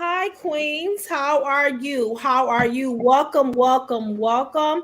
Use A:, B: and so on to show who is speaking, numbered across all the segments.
A: Hi, Queens. How are you? How are you? Welcome, welcome, welcome.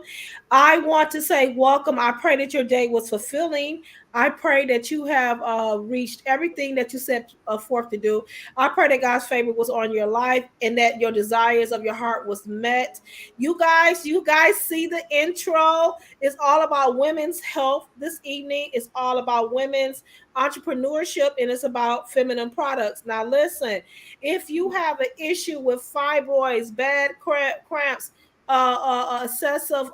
A: I want to say welcome. I pray that your day was fulfilling. I pray that you have reached everything that you set forth to do. I pray that God's favor was on your life and that your desires of your heart was met. You guys see the intro. It's all about women's health this evening. It's all about women's entrepreneurship and it's about feminine products. Now, listen, if you have an issue with fibroids, bad cramps, excessive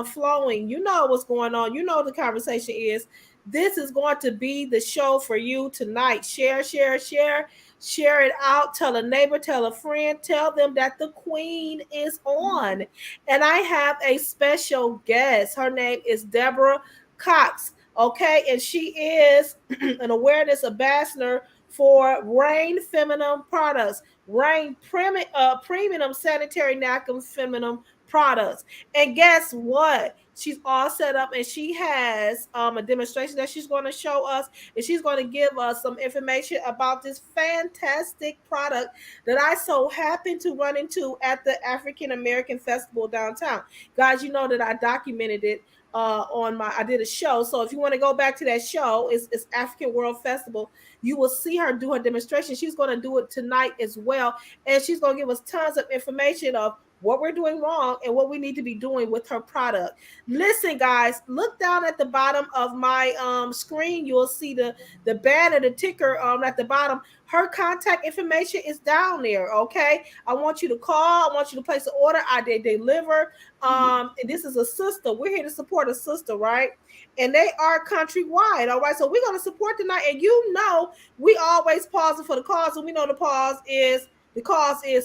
A: flowing, you know what's going on. You know the conversation is. This is going to be the show for you tonight. Share, share, share, share it out. Tell a neighbor, tell a friend, tell them that the queen is on. And I have a special guest. Her name is Deborah Cox. Okay, and she is an awareness ambassador for Rain Feminine Products, Rain Premium Sanitary Napkin Feminine Products. And guess what? She's all set up and she has a demonstration that she's going to show us and she's going to give us some information about this fantastic product that I so happened to run into at the African American Festival downtown. Guys, you know that I documented it on my I did a show. So if you want to go back to that show, it's African World Festival. You will see her do her demonstration. She's going to do it tonight as well, and she's going to give us tons of information of what we're doing wrong and what we need to be doing with her product. Listen, guys, look down at the bottom of my screen. You'll see the banner, the ticker at the bottom. Her contact information is down there. Okay, I want you to call. I want you to place an order. I did deliver. And this is a sister. We're here to support a sister, right? And they are countrywide. All right, so we're gonna support tonight. And you know, we always pausing for the cause, and we know the cause is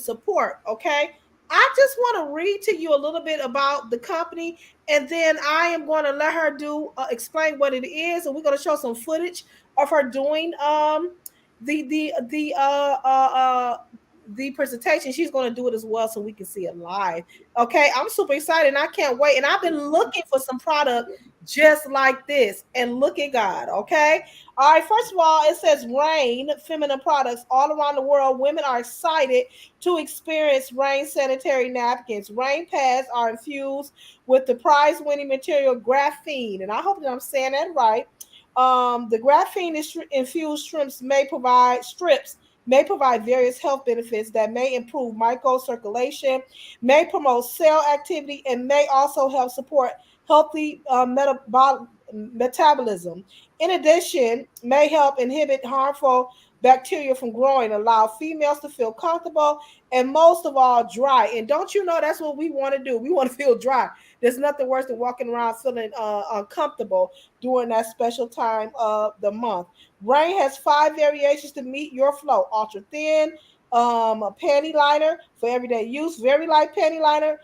A: support. Okay, I just want to read to you a little bit about the company, and then I am going to let her do explain what it is, and we're going to show some footage of her doing the presentation. She's going to do it as well, so we can see it live. Okay, I'm super excited, and I can't wait. And I've been looking for some product just like this, and look at God. Okay, all right. First of all, it says Rain Feminine Products all around the world. Women are excited to experience Rain sanitary napkins. Rain pads are infused with the prize-winning material graphene, and I hope that I'm saying that right. The graphene infused strips may provide various health benefits that may improve microcirculation, may promote cell activity, and may also help support healthy metabolism. In addition, may help inhibit harmful bacteria from growing, allow females to feel comfortable, and most of all, dry. And don't you know that's what we want to do? We want to feel dry. There's nothing worse than walking around feeling uncomfortable during that special time of the month. Rain has 5 variations to meet your flow: ultra thin, a panty liner for everyday use, very light panty liner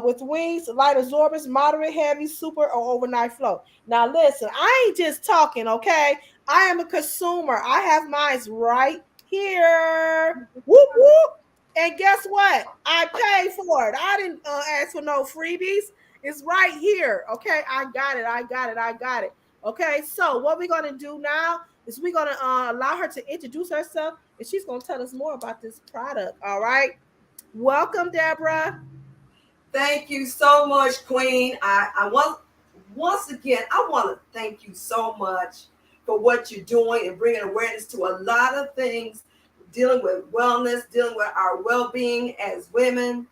A: with wings, light absorbers, moderate, heavy, super, or overnight flow. Now, listen, I ain't just talking, okay? I am a consumer. I have mine right here. Whoop, whoop. And guess what? I paid for it. I didn't ask for no freebies. It's right here. Okay, I got it. I got it. I got it. Okay, so what we're gonna do now is we're gonna allow her to introduce herself, and she's gonna tell us more about this product. All right, welcome, Deborah.
B: Thank you so much, Queen. I want once again, I want to thank you so much for what you're doing and bringing awareness to a lot of things, dealing with wellness, dealing with our well-being as women,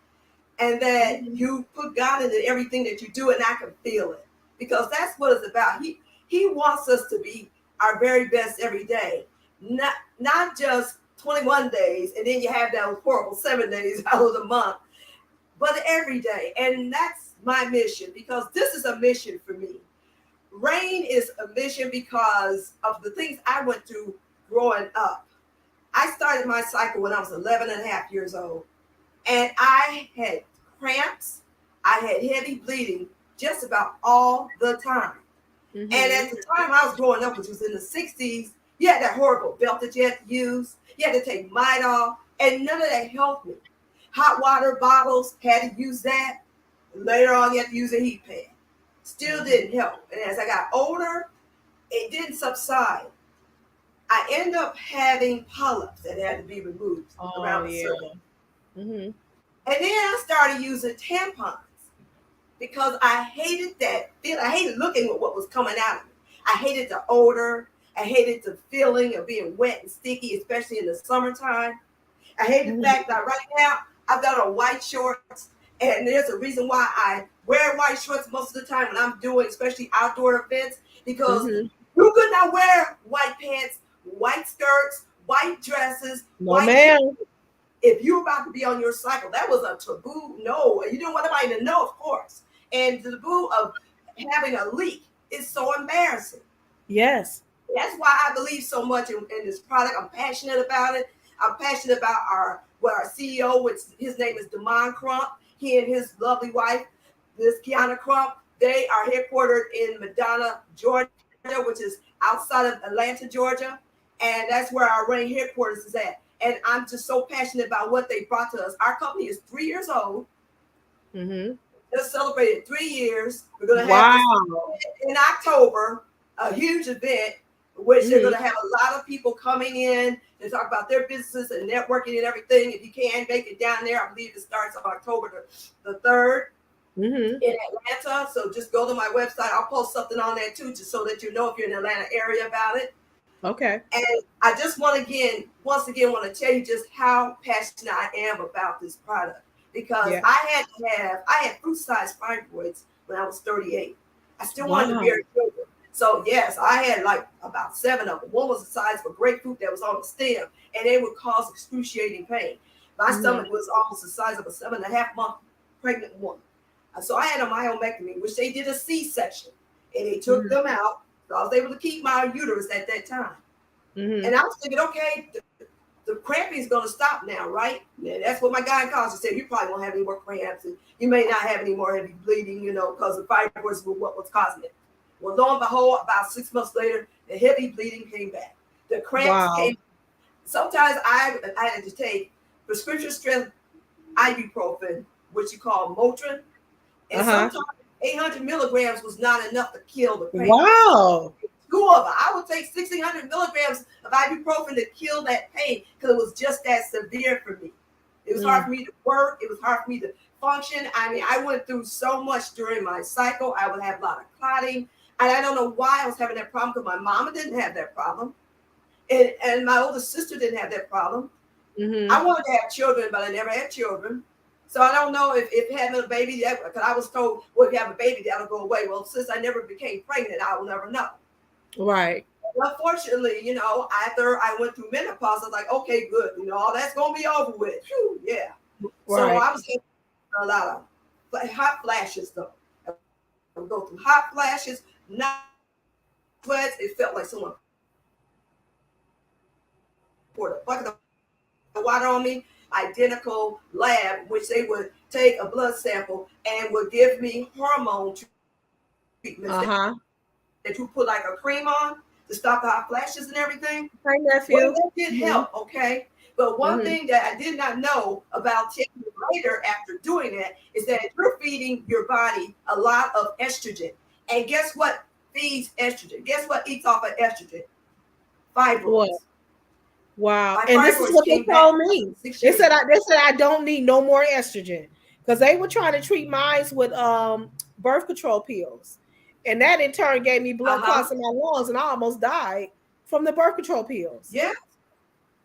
B: and that you put God into everything that you do, and I can feel it because that's what it's about. He wants us to be our very best every day, not just 21 days, and then you have those horrible 7 days out of the month, but every day. And that's my mission because this is a mission for me. Rain is a mission because of the things I went through growing up. I started my cycle when I was 11 and a half years old, and I had cramps. I had heavy bleeding just about all the time. Mm-hmm. And at the time I was growing up, which was in the 60s, you had that horrible belt that you had to use. You had to take Midol, and none of that helped me. Hot water bottles, had to use that. Later on, you had to use a heat pad. Still didn't help. And as I got older, it didn't subside. I ended up having polyps that had to be removed around the circle.
A: Mm-hmm.
B: And then I started using tampons because I hated that feel. I hated looking at what was coming out of me. I hated the odor. I hated the feeling of being wet and sticky, especially in the summertime. I hate the
A: Mm-hmm.
B: fact that right now I've got on white shorts, and there's a reason why I wear white shorts most of the time when I'm doing, especially outdoor events, because
A: Mm-hmm.
B: you could not wear white pants, white skirts, white dresses,
A: No,
B: white heels
A: ma'am.
B: if you're about to be on your cycle. That was a taboo. No, you don't want anybody to know, of course. And the taboo of having a leak is so embarrassing.
A: Yes.
B: That's why I believe so much in this product. I'm passionate about it. I'm passionate about our CEO, which his name is Damon Crump. He and his lovely wife, this Kiana Crump, they are headquartered in Medina, Georgia, which is outside of Atlanta, Georgia. And that's where our main headquarters is at. And I'm just so passionate about what they brought to us. Our company is 3 years old.
A: Mm-hmm.
B: Just celebrated 3 years. We're going to have this
A: Wow.
B: in October, a huge event, which they're going
A: Mm-hmm.
B: to have a lot of people coming in to talk about their businesses and networking and everything. If you can make it down there, I believe it starts on October the 3rd
A: Mm-hmm.
B: in Atlanta. So just go to my website. I'll post something on there too, just so that you know if you're in the Atlanta area about it.
A: Okay.
B: And I just once again, want to tell you just how passionate I am about this product because
A: Yeah.
B: I had fruit-sized fibroids when I was 38. I still wanted to
A: Wow.
B: bear children. So yes, I had like about 7 of them. One was the size of a grapefruit that was on the stem, and they would cause excruciating pain. My
A: Mm-hmm.
B: stomach was almost the size of a 7.5-month pregnant woman. So I had a myomectomy, which they did a C-section, and they took
A: Mm-hmm.
B: them out. So I was able to keep my uterus at that time.
A: Mm-hmm.
B: And I was thinking, okay, the cramping is going to stop now, right? And that's what my gynecologist said. You probably won't have any more cramps, and you may not have any more heavy bleeding, because the fibroids were what was causing it. Well, lo and behold, about 6 months later, the heavy bleeding came back. The cramps
A: Wow.
B: came. Sometimes I had to take prescription strength ibuprofen, which you call Motrin, and
A: Uh-huh.
B: sometimes 800 milligrams was not enough to kill the pain.
A: Wow.
B: 2 of them. I would take 1,600 milligrams of ibuprofen to kill that pain because it was just that severe for me. It was hard
A: Mm.
B: for me to work. It was hard for me to function. I mean, I went through so much during my cycle. I would have a lot of clotting. And I don't know why I was having that problem because my mama didn't have that problem. And my older sister didn't have that problem.
A: Mm-hmm.
B: I wanted to have children, but I never had children. So I don't know if having a baby, because I was told, well, if you have a baby, that'll go away. Well, since I never became pregnant, I will never know.
A: Right.
B: Unfortunately, after I went through menopause, I was like, okay, good. All that's going to be over with. Whew, yeah. So
A: Right.
B: I was having a lot of hot flashes, though. I would go through hot flashes, not sweats. It felt like someone poured a bucket of water on me. Identical lab, which they would take a blood sample and would give me hormone treatments
A: Uh-huh.
B: that you put like a cream on to stop the hot flashes and everything.
A: Hi,
B: Well,
A: nephew.
B: that did
A: Mm-hmm.
B: help, okay? But one
A: Mm-hmm.
B: thing that I did not know about 10 years later after doing that is that you're feeding your body a lot of estrogen. And guess what feeds estrogen? Guess what eats off of estrogen?
A: What?
B: Fibroids.
A: Wow.
B: My
A: And this is
B: fibroids
A: what they
B: came back
A: told
B: about
A: me.
B: 6 years ago.
A: They said I don't need no more estrogen. Because they were trying to treat mine with birth control pills. And that in turn gave me blood
B: Uh-huh.
A: clots in my lungs and I almost died from the birth control pills.
B: Yeah.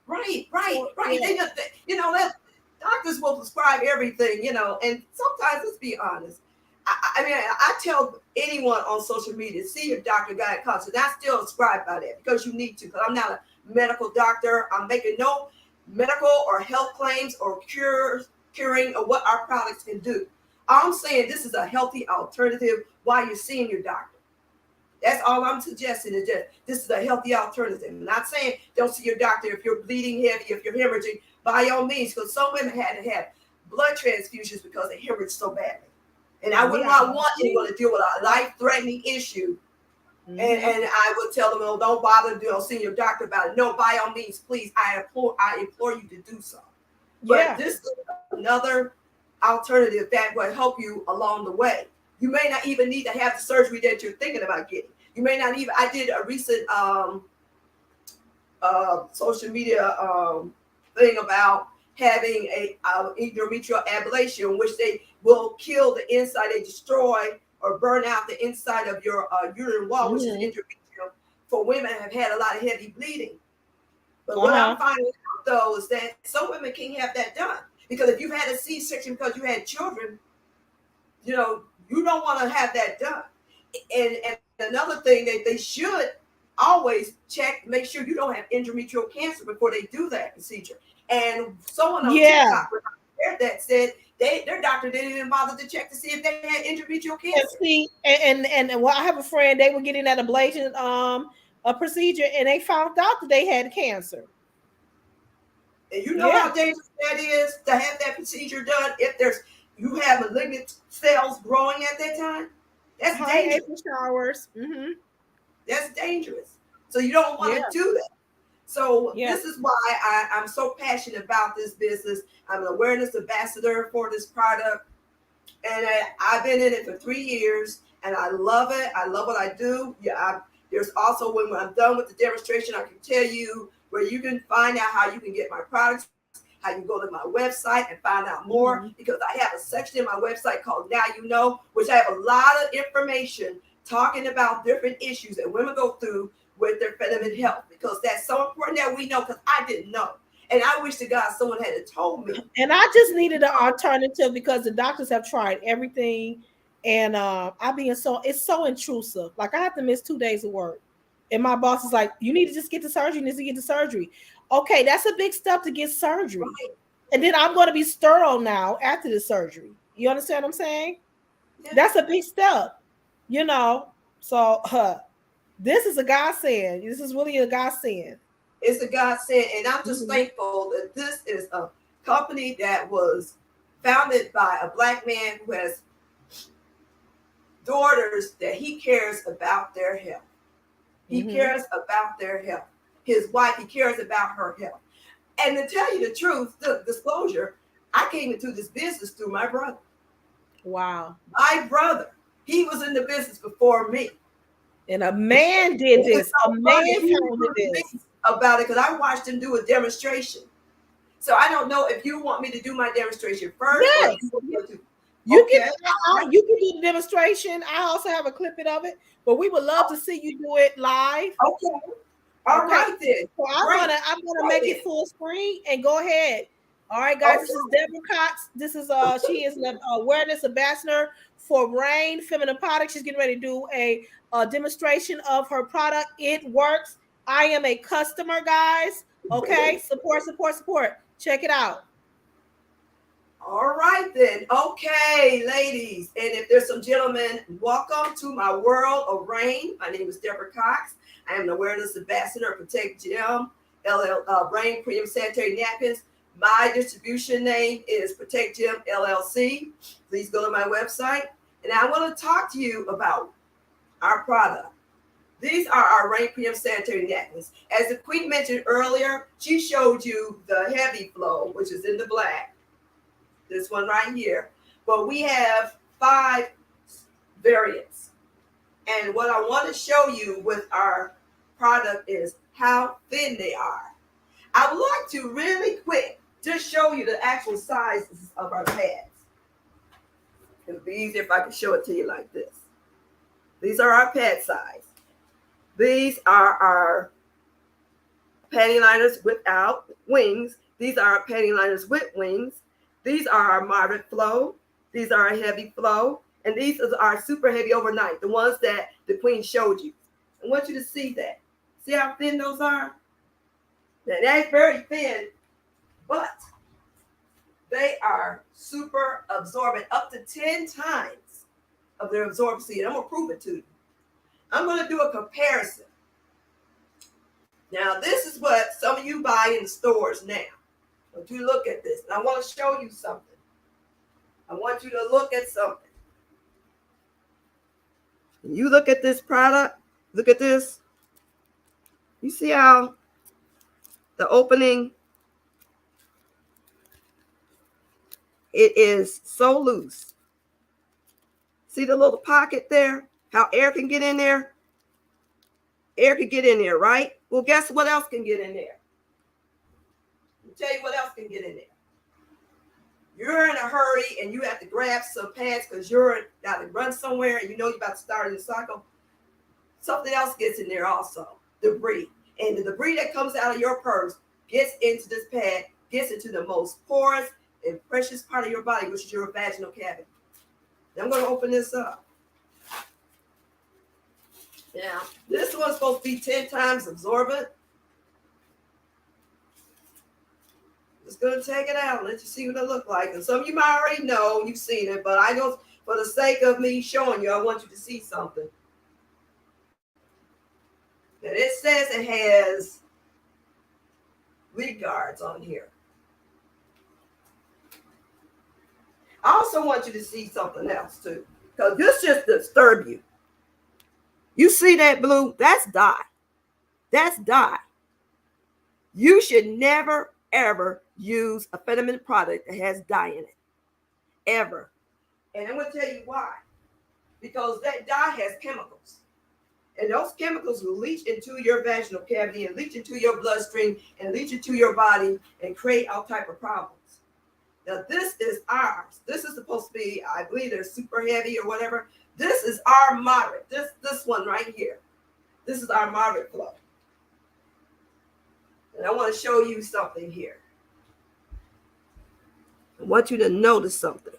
B: Right, right,
A: So
B: right.
A: yeah.
B: That doctors will prescribe everything, and sometimes let's be honest. I mean, I tell anyone on social media, see your doctor, gynecologist, and I still prescribe by that because you need to, because I'm not a medical doctor. I'm making no medical or health claims or curing of what our products can do. I'm saying this is a healthy alternative while you're seeing your doctor. That's all I'm suggesting is just this is a healthy alternative. I'm not saying don't see your doctor if you're bleeding heavy, if you're hemorrhaging, by all means, because some women had to have blood transfusions because they hemorrhaged so badly. And I wouldn't
A: Yeah.
B: want anyone to deal with a life-threatening issue.
A: Mm-hmm.
B: And I would tell them, oh, don't bother seeing your doctor about it. No, by all means, please, I implore you to do so. But
A: Yeah.
B: this is another alternative that will help you along the way. You may not even need to have the surgery that you're thinking about getting. You may not even. I did a recent social media thing about having a endometrial ablation, which they will kill the inside, they destroy or burn out the inside of your uterine wall, which is
A: Mm-hmm.
B: endometrial, for women that have had a lot of heavy bleeding. But what I'm
A: Uh-huh.
B: finding out though is that some women can't have that done because if you've had a C-section because you had children, you don't want to have that done. And another thing that they should always check, make sure you don't have endometrial cancer before they do that procedure. And someone on
A: Yeah.
B: TikTok that said their doctor didn't even bother to check to see if they had endometrial
A: And
B: cancer.
A: see, and well, I have a friend. They were getting that ablation a procedure, and they found out that they had cancer.
B: And you know
A: Yeah.
B: how dangerous that is to have that procedure done if you have malignant cells growing at that time. That's
A: High
B: dangerous.
A: April showers. Mm-hmm.
B: That's dangerous. So you don't want
A: Yeah.
B: to do that. So
A: Yeah.
B: this is why I'm so passionate about this business. I'm an awareness ambassador for this product, and I've been in it for 3 years, and I love it. I love what I do. Yeah, there's also when I'm done with the demonstration, I can tell you where you can find out how you can get my products, how you can go to my website and find out more,
A: Mm-hmm.
B: because I have a section in my website called Now You Know, which I have a lot of information talking about different issues that women go through with their feminine health, because that's so important that we know, because I didn't know. And I wish to God someone had told me.
A: And I just needed an alternative because the doctors have tried everything, and I being so it's so intrusive. Like I have to miss 2 days of work, and my boss is like, "You need to just get the surgery. You need to get the surgery." Okay, that's a big step to get surgery,
B: Right.
A: and then I'm going to be sterile now after the surgery. You understand what I'm saying?
B: Yeah.
A: That's a big step, you know. So this is a godsend. This is really a godsend.
B: It's a godsend, and I'm just
A: Mm-hmm.
B: thankful that this is a company that was founded by a Black man who has daughters that he cares about their health. He
A: Mm-hmm.
B: cares about their health. His wife, he cares about her health. And to tell you the truth, the disclosure, I came into this business through my brother.
A: Wow.
B: My brother, he was in the business before me.
A: And a man did
B: It's
A: this. A
B: so funny.
A: man
B: He
A: founded
B: told me
A: this.
B: about it because I watched him do a demonstration. So I don't know if you want me to do my demonstration first or if you
A: Yes.
B: want to.
A: You can
B: Okay.
A: you can do the demonstration. I also have a clipping of it, but we would love to see you do it live.
B: Okay. All
A: Okay.
B: right then.
A: So
B: Great.
A: I'm gonna
B: Right
A: make
B: then.
A: it full screen and go ahead. All right, guys. This is
B: Okay.
A: Deborah Cox. This is she is an awareness ambassador for Rain Feminine Products. She's getting ready to do a demonstration of her product. It works. I am a customer, guys. Okay, support, support, support. Check it out.
B: All right then. Okay, ladies. And if there's some gentlemen, welcome to my world of rain. My name is Deborah Cox. I am an awareness ambassador of Protect Gem, Rain Premium Sanitary Napkins. My distribution name is Protect Gem LLC. Please go to my website. And I want to talk to you about our product. These are our Rain Premium Sanitary Napkins. As the Queen mentioned earlier, she showed you the heavy flow, which is in the black. This one right here. But we have 5 variants. And what I want to show you with our product is how thin they are. I would like to really quick just show you the actual sizes of our pads. It would be easier if I could show it to you like this. These are our pad size. These are our panty liners without wings. These are our panty liners with wings. These are our moderate flow. These are our heavy flow. And these are our super heavy overnight, the ones that the Queen showed you. I want you to see that. See how thin those are? Now, that's very thin, but they are super absorbent, up to 10 times of their absorbency. And I'm going to prove it to you. I'm going to do a comparison. Now, this is what some of you buy in the stores now. I want you to look at this. And I want to show you something. I want you to look at something. You look at this product. Look at this. You see how the opening, it is so loose. See the little pocket there? How air can get in there? Air can get in there, right? Well, guess what else can get in there? I'll tell you what else can get in there. you're in a hurry and you have to grab some pads because you're got to run somewhere and you know you're about to start in the cycle, something else gets in there also, debris. And the debris that comes out of your purse gets into this pad, gets into the most porous and precious part of your body, which is your vaginal cavity. Now I'm going to open this up. Now, this one's supposed to be 10 times absorbent. Just going to take it out and let you see what it looks like. And some of you might already know, you've seen it, but I know for the sake of me showing you, I want you to see something. And it says it has lead guards on here. I also want you to see something else too, because this just disturbs you. You see that blue? That's dye. That's dye. You should never, ever use a feminine product that has dye in it. Ever. And I'm going to tell you why. Because that dye has chemicals. And those chemicals will leach into your vaginal cavity and leach into your bloodstream and leach into your body and create all type of problems. Now, this is ours. This is supposed to be, I believe they're super heavy or whatever. This is our moderate. This one right here. This is our moderate flow. And I want to show you something here. I want you to notice something.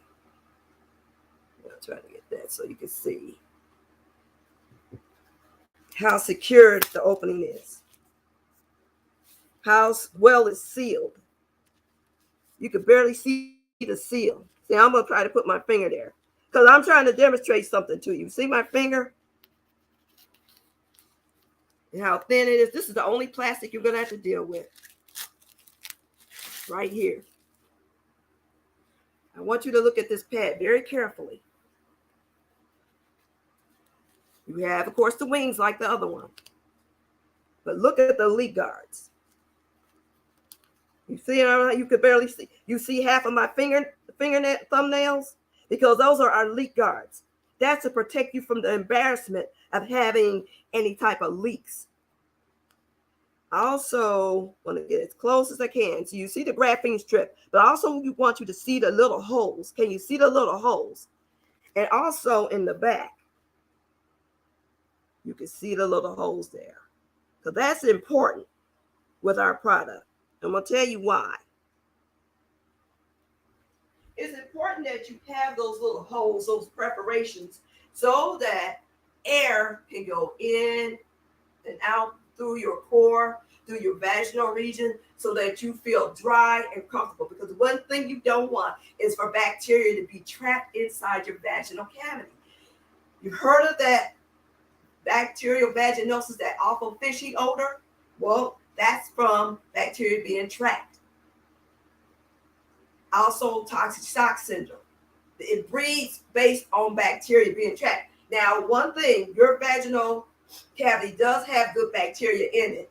B: I'll try to get that so you can see how secure the opening is. How well it's sealed. You can barely see the seal. See, I'm going to try to put my finger there because I'm trying to demonstrate something to you. See my finger? And how thin it is. This is the only plastic you're going to have to deal with. Right here. I want you to look at this pad very carefully. You have, of course, the wings like the other one. But look at the lead guards. You see, you could barely see. You see half of my thumbnails? Because those are our leak guards. That's to protect you from the embarrassment of having any type of leaks. I also want to get as close as I can. So you see the graphene strip, but also you want you to see the little holes. Can you see the little holes? And also in the back, you can see the little holes there. So that's important with our product. I'm going to tell you why. It's important that you have those little holes, those preparations, so that air can go in and out through your core, through your vaginal region, so that you feel dry and comfortable. Because one thing you don't want is for bacteria to be trapped inside your vaginal cavity. You've heard of that bacterial vaginosis, that awful fishy odor? Well, that's from bacteria being trapped. Also, toxic shock syndrome. It breeds based on bacteria being trapped. Now, one thing, your vaginal cavity does have good bacteria in it.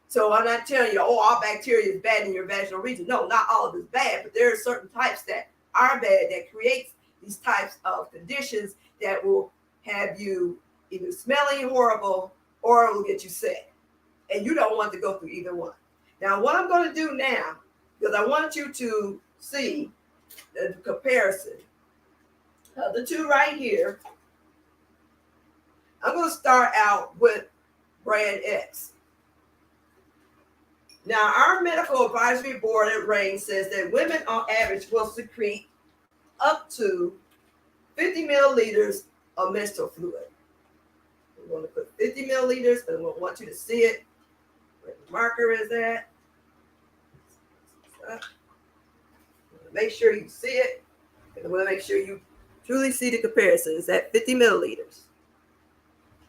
B: So I'm not telling you, oh, all bacteria is bad in your vaginal region. No, not all of it is bad, but there are certain types that are bad that creates these types of conditions that will have you either smelling horrible or it will get you sick. And you don't want to go through either one. Now, what I'm going to do now, because I want you to see the comparison of the two right here. I'm going to start out with brand X. Now, our medical advisory board at RAIN says that women on average will secrete up to 50 milliliters of menstrual fluid. We're going to put 50 milliliters, and we want you to see it where the marker is at. Make sure you see it, and I want to make sure you truly see the comparison. It's at 50 milliliters.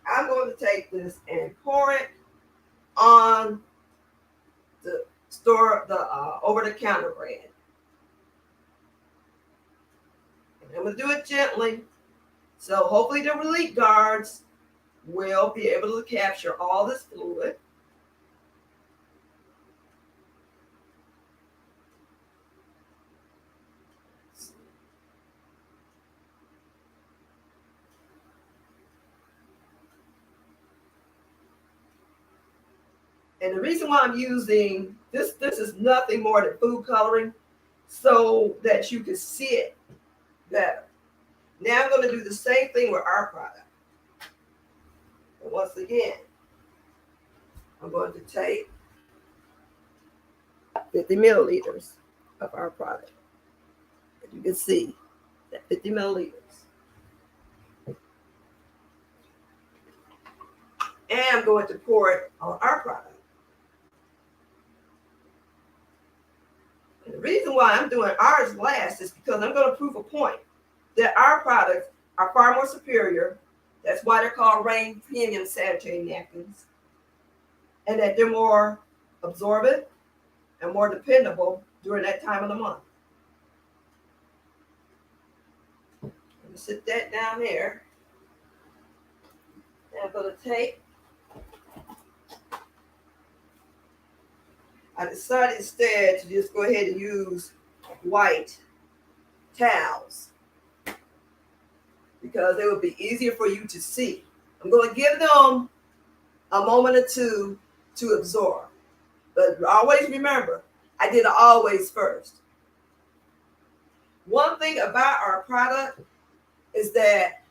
B: I'm going to take this and pour it on the store, the over-the-counter brand. And I'm going to do it gently, so hopefully the relief guards will be able to capture all this fluid. And the reason why I'm using this is nothing more than food coloring. so that you can see it better. Now I'm going to do the same thing with our product. And once again, I'm going to take 50 milliliters of our product. As you can see, that 50 milliliters. And I'm going to pour it on our product. And the reason why I'm doing ours last is because I'm going to prove a point that our products are far more superior. That's why they're called Rain Premium Sanitary Napkins. And that they're more absorbent and more dependable during that time of the month. Let me sit that down there. And I'm going to take, I decided instead to just go ahead and use white towels because it would be easier for you to see. I'm going to give them a moment or two to absorb. But always remember, I did it always first. One thing about our product is that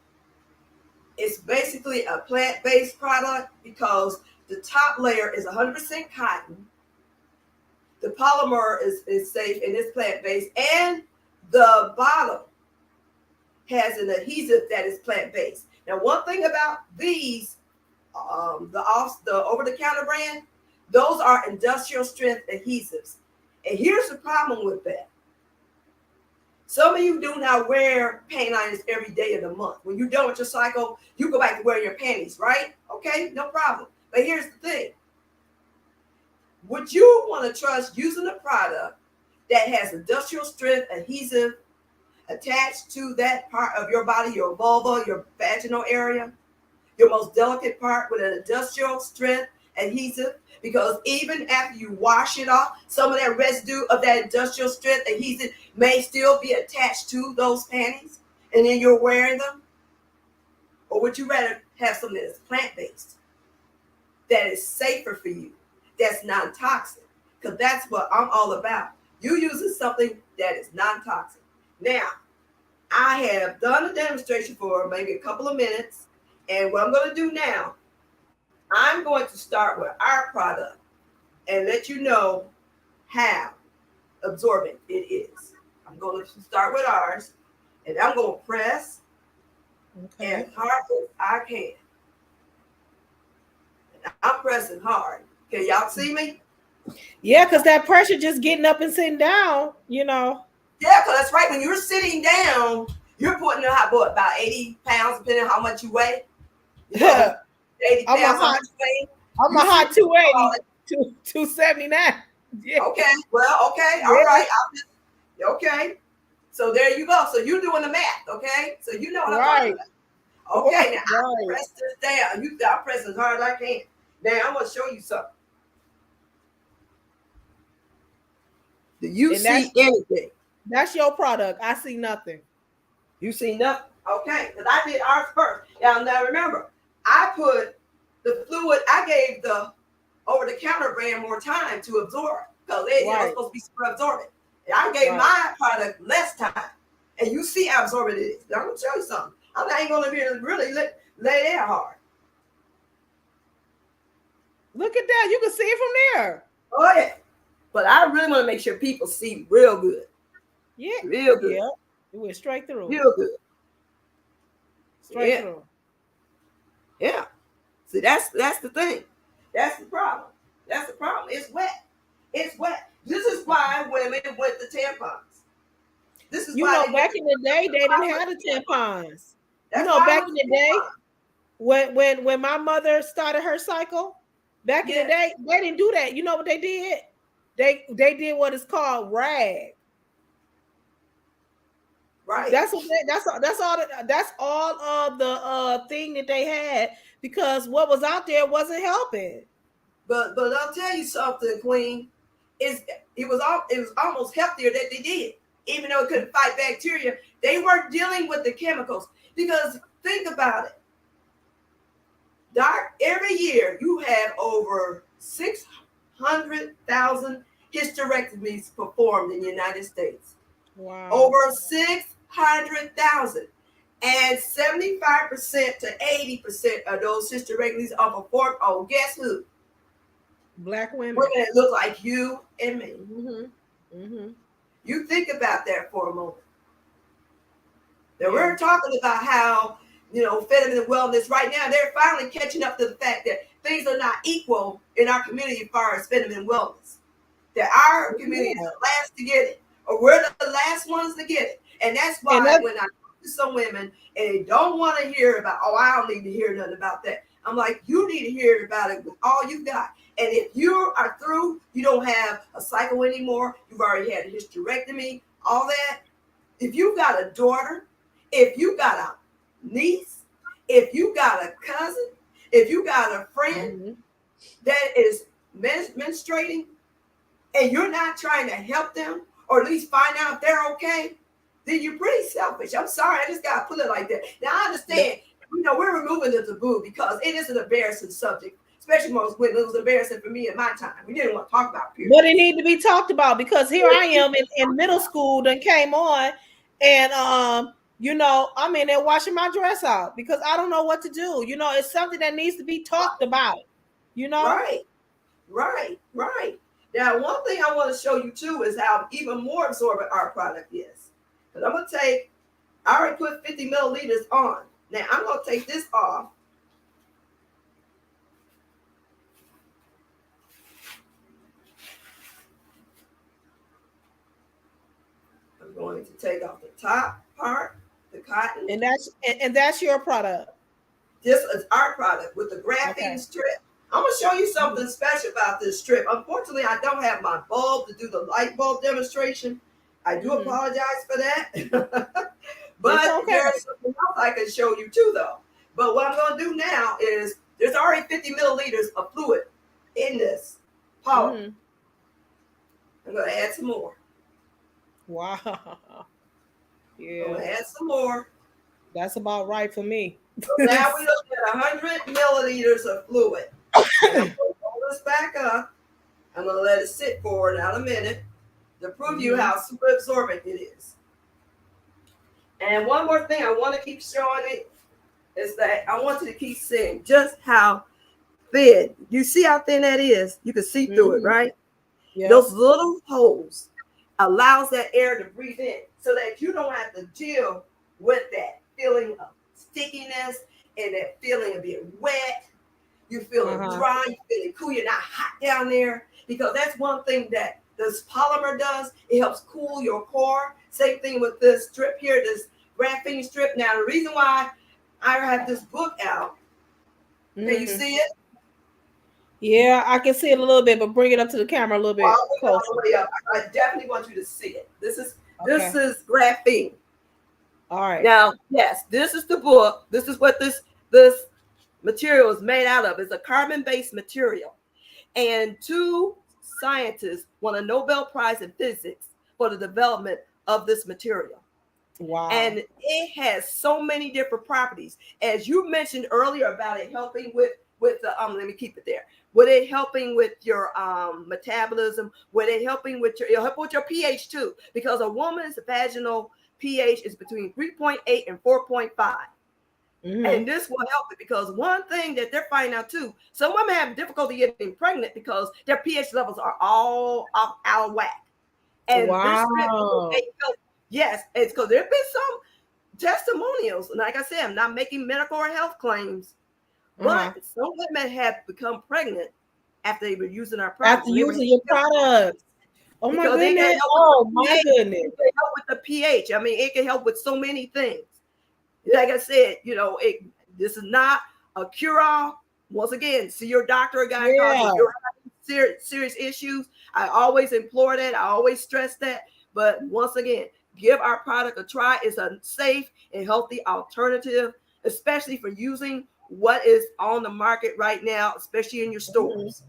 B: it's basically a plant-based product because the top layer is 100% cotton. The polymer is safe and it's plant-based. And the bottom has an adhesive that is plant-based. Now, one thing about these, the over-the-counter brand, those are industrial strength adhesives. And here's the problem with that. Some of you do not wear panty liners every day of the month. When you're done with your cycle, you go back to wearing your panties, right? Okay, no problem. But here's the thing. Would you want to trust using a product that has industrial strength adhesive attached to that part of your body, your vulva, your vaginal area, your most delicate part with an industrial strength adhesive? Because even after you wash it off, some of that residue of that industrial strength adhesive may still be attached to those panties, and then you're wearing them? Or would you rather have something that's plant-based, that is safer for you, that's non-toxic? Because that's what I'm all about. You using something that is non-toxic. Now, I have done a demonstration for maybe a couple of minutes, and what I'm going to do now, I'm going to start with our product and let you know how absorbent it is. I'm going to start with ours, and I'm going to press as hard as I can. And I'm pressing hard. Can y'all see me?
A: Yeah, because that pressure just getting up and sitting down, you know.
B: Yeah, because that's right. When you're sitting down, you're putting in about 80 pounds, depending on how much you weigh. You know, 80 pounds, how much you weigh.
A: I'm a hot 280, 279.
B: Yeah. Okay, well, okay, all right. Okay, so there you go. So you're doing the math, okay? So you know what I'm talking about. Okay, now I press this down. I'm pressing as hard as I can. Now I'm going to show you something. Do you see anything?
A: That's your product. I see nothing.
B: You see nothing? Okay, because I did ours first. Now remember, I put the fluid, I gave the over-the-counter brand more time to absorb because they were supposed to be super absorbent. And I gave my product less time. And you see how absorbent it is. Now, I'm going to show you something. I'm not even going to really lay that hard.
A: Look at that. You can see it from there.
B: Oh, yeah. But I really want to make sure people see real good.
A: Yeah.
B: Real good.
A: Yeah. It went straight through.
B: Real good.
A: Straight through.
B: Yeah. See, that's the thing. That's the problem. That's the problem. It's wet. It's wet. This is why women went to tampons. This is why
A: back in the day they didn't have the tampons. Back in the day, when my mother started her cycle, back in the day, they didn't do that. You know what they did? They did what is called rag.
B: Right.
A: That's all of the thing that they had, because what was out there wasn't helping.
B: But I'll tell you something, Queen. It was almost healthier that they did, even though it couldn't fight bacteria. They weren't dealing with the chemicals, because think about it. Doc, every year you have over 600,000 hysterectomies performed in the United States.
A: Wow.
B: Over 600,000. And 75% to 80% of those hysterectomies are performed on, guess who?
A: Black women.
B: Women that look like you and me.
A: Mm-hmm. Mm-hmm.
B: You think about that for a moment. Now
A: Yeah.
B: we're talking about how, feminine wellness right now, they're finally catching up to the fact that things are not equal in our community as far as feminine wellness. That our community is
A: Yeah.
B: the last to get it, or we're the last ones to get it. And that's
A: And
B: why
A: that,
B: when I talk to some women and they don't want to hear about, oh, I don't need to hear nothing about that. I'm like, you need to hear about it with all you got. And if you are through, you don't have a cycle anymore, you've already had a hysterectomy, all that. If you got a daughter, if you got a niece, if you got a cousin, if you got a friend
A: mm-hmm.
B: that is menstruating, and you're not trying to help them or at least find out if they're okay, then you're pretty selfish. I'm sorry, I just gotta put it like that. Now I understand, we're removing the taboo because it is an embarrassing subject, especially most women. It was embarrassing for me at my time. We didn't want to talk about periods.
A: But it need to be talked about because here I am in middle school that came on, and I'm in there washing my dress out because I don't know what to do. It's something that needs to be talked about.
B: Right. Now, one thing I want to show you too is how even more absorbent our product is. Because I'm gonna take, I already put 50 milliliters on. Now I'm gonna take this off. I'm going to take off the top part, the cotton.
A: And that's your product.
B: This is our product with the graphene strip. I'm going to show you something special about this strip. Unfortunately, I don't have my bulb to do the light bulb demonstration. I do apologize for that. But there's something else I can show you too, though. But what I'm going to do now is there's already 50 milliliters of fluid in this polymer. I'm going to add some more.
A: Wow. Yeah.
B: I'm going to add some more.
A: That's about right for me.
B: So now we look at 100 milliliters of fluid. I'm going to roll this back up. I'm going to let it sit for now a minute to prove you how super absorbent it is. And one more thing I want to keep showing it is that I want you to keep seeing just how thin. You see how thin that is? You can see through it, right? Yeah. Those little holes allows that air to breathe in so that you don't have to deal with that feeling of stickiness and that feeling of being wet. You're feeling dry, you're feeling cool, you're not hot down there. Because that's one thing that this polymer does. It helps cool your core. Same thing with this strip here, this graphene strip. Now, the reason why I have this book out, can you see it?
A: Yeah, I can see it a little bit, but bring it up to the camera a little bit closer.
B: I definitely want you to see it. This is graphene.
A: All right.
B: Now, yes, this is the book. This is what this material is made out of. It's a carbon-based material. And 2 scientists won a Nobel Prize in physics for the development of this material.
A: Wow.
B: And it has so many different properties. As you mentioned earlier about it helping with the, let me keep it there. With it helping with your metabolism, with it helping with it'll help with your pH too, because a woman's vaginal pH is between 3.8 and 4.5. And this will help it because one thing that they're finding out too, some women have difficulty getting pregnant because their pH levels are all out of whack. And this yes, it's because there have been some testimonials. Like I said, I'm not making medical or health claims, but some women have become pregnant after they were using our products.
A: After using your products. Oh my goodness. Oh my goodness.
B: It can help with the pH. I mean, it can help with so many things. Like I said, this is not a cure-all. Once again, see your doctor or gynecologist. If you're having serious issues, I always implore that. I always stress that. But once again, give our product a try. It's a safe and healthy alternative, especially for using what is on the market right now, especially in your stores.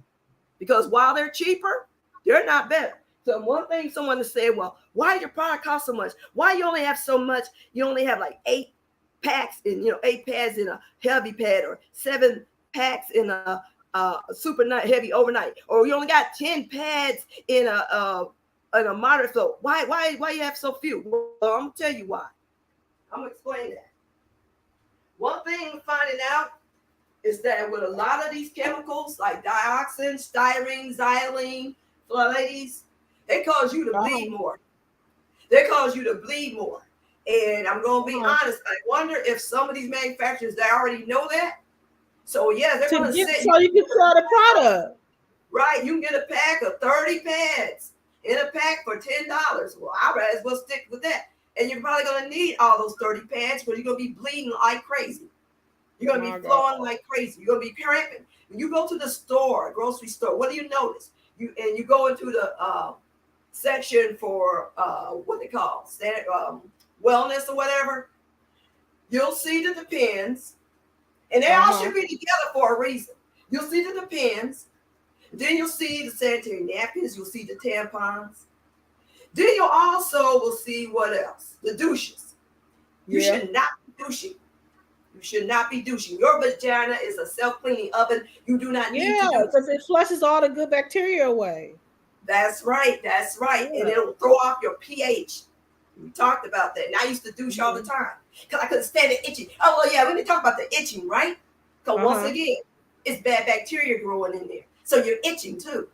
B: Because while they're cheaper, they're not better. So one thing someone to say, well, why does your product cost so much? Why you only have so much? You only have like 8 packs in, 8 pads in a heavy pad or 7 packs in a super night heavy overnight, or you only got 10 pads in a moderate flow. Why you have so few? Well, I'm gonna tell you why. I'm gonna explain that. One thing finding out is that with a lot of these chemicals like dioxin, styrene, xylene, phthalate, they cause you to bleed more. They cause you to bleed more. And I'm gonna be honest, I wonder if some of these manufacturers, they already know that. So yeah, they're gonna sit
A: so you can sell the product.
B: Right, you can get a pack of 30 pads in a pack for $10. Well, I might as well stick with that. And you're probably gonna need all those 30 pads because you're gonna be bleeding like crazy. You're gonna be flowing like crazy. You're gonna be cramping. When you go to the store, grocery store, what do you notice? You go into the section for what they call standard wellness or whatever. You'll see the Depends, and they all should be together for a reason. You'll see the Depends. Then you'll see the sanitary napkins. You'll see the tampons. Then you also will see what else? The douches. You should not be douching. You should not be douching. Your vagina is a self-cleaning oven. You do not need to do
A: because it flushes all the good bacteria away.
B: That's right. That's right. Yeah. And it'll throw off your pH. We talked about that. And I used to douche all the time because I couldn't stand it itching. Oh, well, yeah, we need to talk about the itching, right? Because once again, it's bad bacteria growing in there. So you're itching too.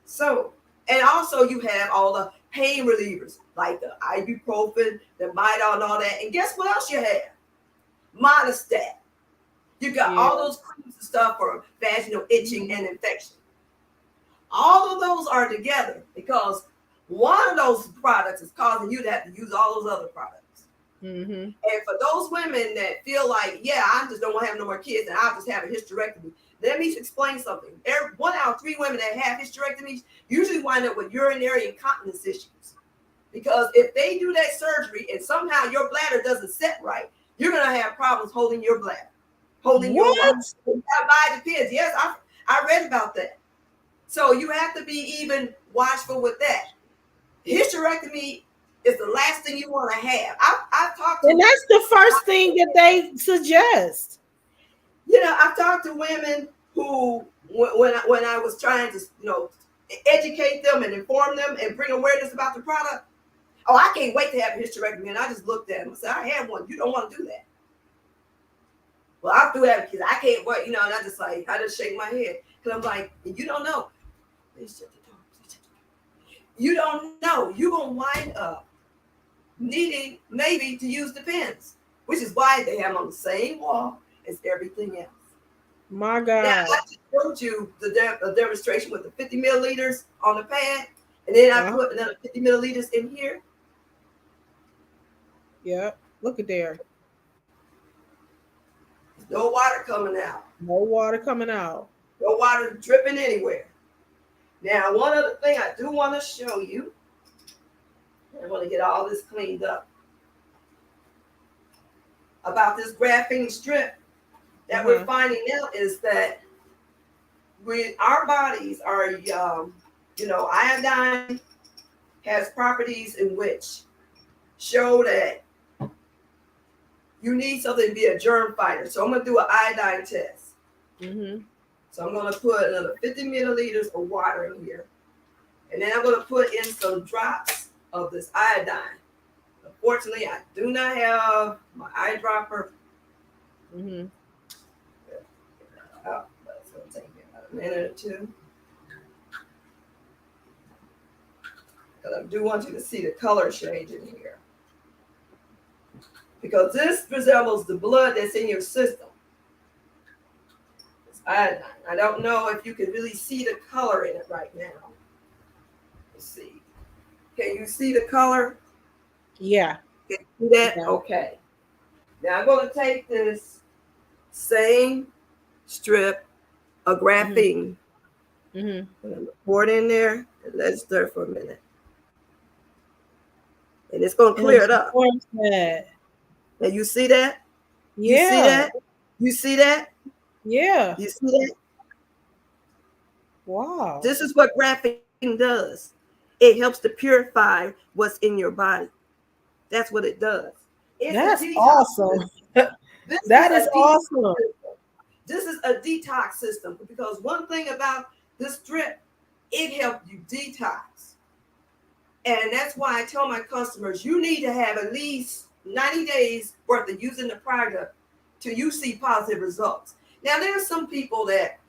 B: So, and also you have all the pain relievers like the ibuprofen, the Midol, and all that. And guess what else you have? Monostat. You got all those creams and stuff for vaginal itching and infection. All of those are together because one of those products is causing you to have to use all those other products. And for those women that feel like, yeah, I just don't want to have no more kids and I'll just have a hysterectomy. Let me explain something. 1 out of 3 women that have hysterectomies usually wind up with urinary incontinence issues. Because if they do that surgery and somehow your bladder doesn't set right, you're going to have problems holding your bladder. Holding your bladder. That depends. Yes, I read about that. So you have to be even watchful with that. Hysterectomy is the last thing you want to have. I've talked to,
A: and that's the first thing that they suggest.
B: You know, I've talked to women who, when I was trying to, educate them and inform them and bring awareness about the product, oh, I can't wait to have a hysterectomy. And I just looked at them and said, I had one. You don't want to do that. Well, I'll do that because I can't wait, and I just shake my head. Because I'm like, you don't know. You don't know. You're going to wind up needing maybe to use Depends, which is why they have them on the same wall as everything else.
A: My God.
B: Now, I just showed you the demonstration with the 50 milliliters on the pad, and then I put another 50 milliliters in here.
A: Yep. Look at there.
B: No water coming out.
A: No water coming out.
B: No water dripping anywhere. Now, one other thing I do want to show you. I want to get all this cleaned up. About this graphene strip that we're finding out is that our bodies are, iodine has properties in which show that you need something to be a germ fighter. So I'm going to do an iodine test. So I'm going to put another 50 milliliters of water in here. And then I'm going to put in some drops of this iodine. Unfortunately, I do not have my eyedropper. Oh, that's going to take me about a minute or two. Because I do want you to see the color change in here. Because this resembles the blood that's in your system. It's iodine. I don't know if you can really see the color in it right now. Let's see. Can you see the color?
A: Yeah.
B: Can you see that? Yeah. Okay. Now I'm going to take this same strip of graphene. I'm going to pour it in there and let it stir for a minute. And it's going to clear it up. Now you see that?
A: Yeah.
B: You see that? You see that?
A: Yeah.
B: You see that?
A: Wow.
B: This is what graphene does. It helps to purify what's in your body. That's what it does.
A: That's awesome. That is awesome.
B: This is a detox system because one thing about this drip, it helps you detox. And that's why I tell my customers, you need to have at least 90 days worth of using the product till you see positive results. Now, there are some people that,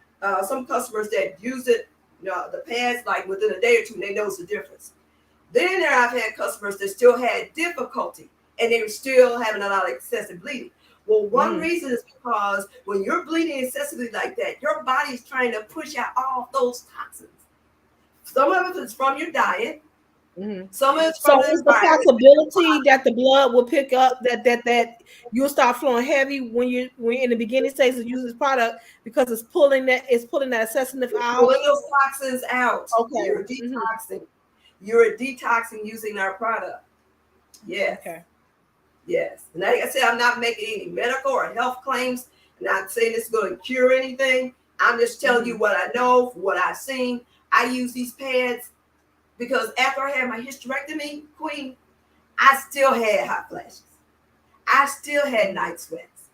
B: some customers that use it, the pads, like within a day or two, and they notice the difference. Then there I've had customers that still had difficulty and they were still having a lot of excessive bleeding. Well, one reason is because when you're bleeding excessively like that, your body is trying to push out all those toxins. Some of it is from your diet. Some of it's from
A: So
B: the
A: is the
B: environment.
A: possibility that the blood will pick up that you'll start flowing heavy when you're in the beginning stages of using this product because it's pulling that excessive
B: You're
A: out?
B: pulling those toxins out.
A: Okay.
B: You're detoxing. You're detoxing using our product. Yes.
A: Okay.
B: Yes. And like I said, I'm not making any medical or health claims. I'm not saying it's going to cure anything. I'm just telling you what I know, what I've seen. I use these pads because after I had my hysterectomy, Queen, I still had hot flashes. I still had night sweats.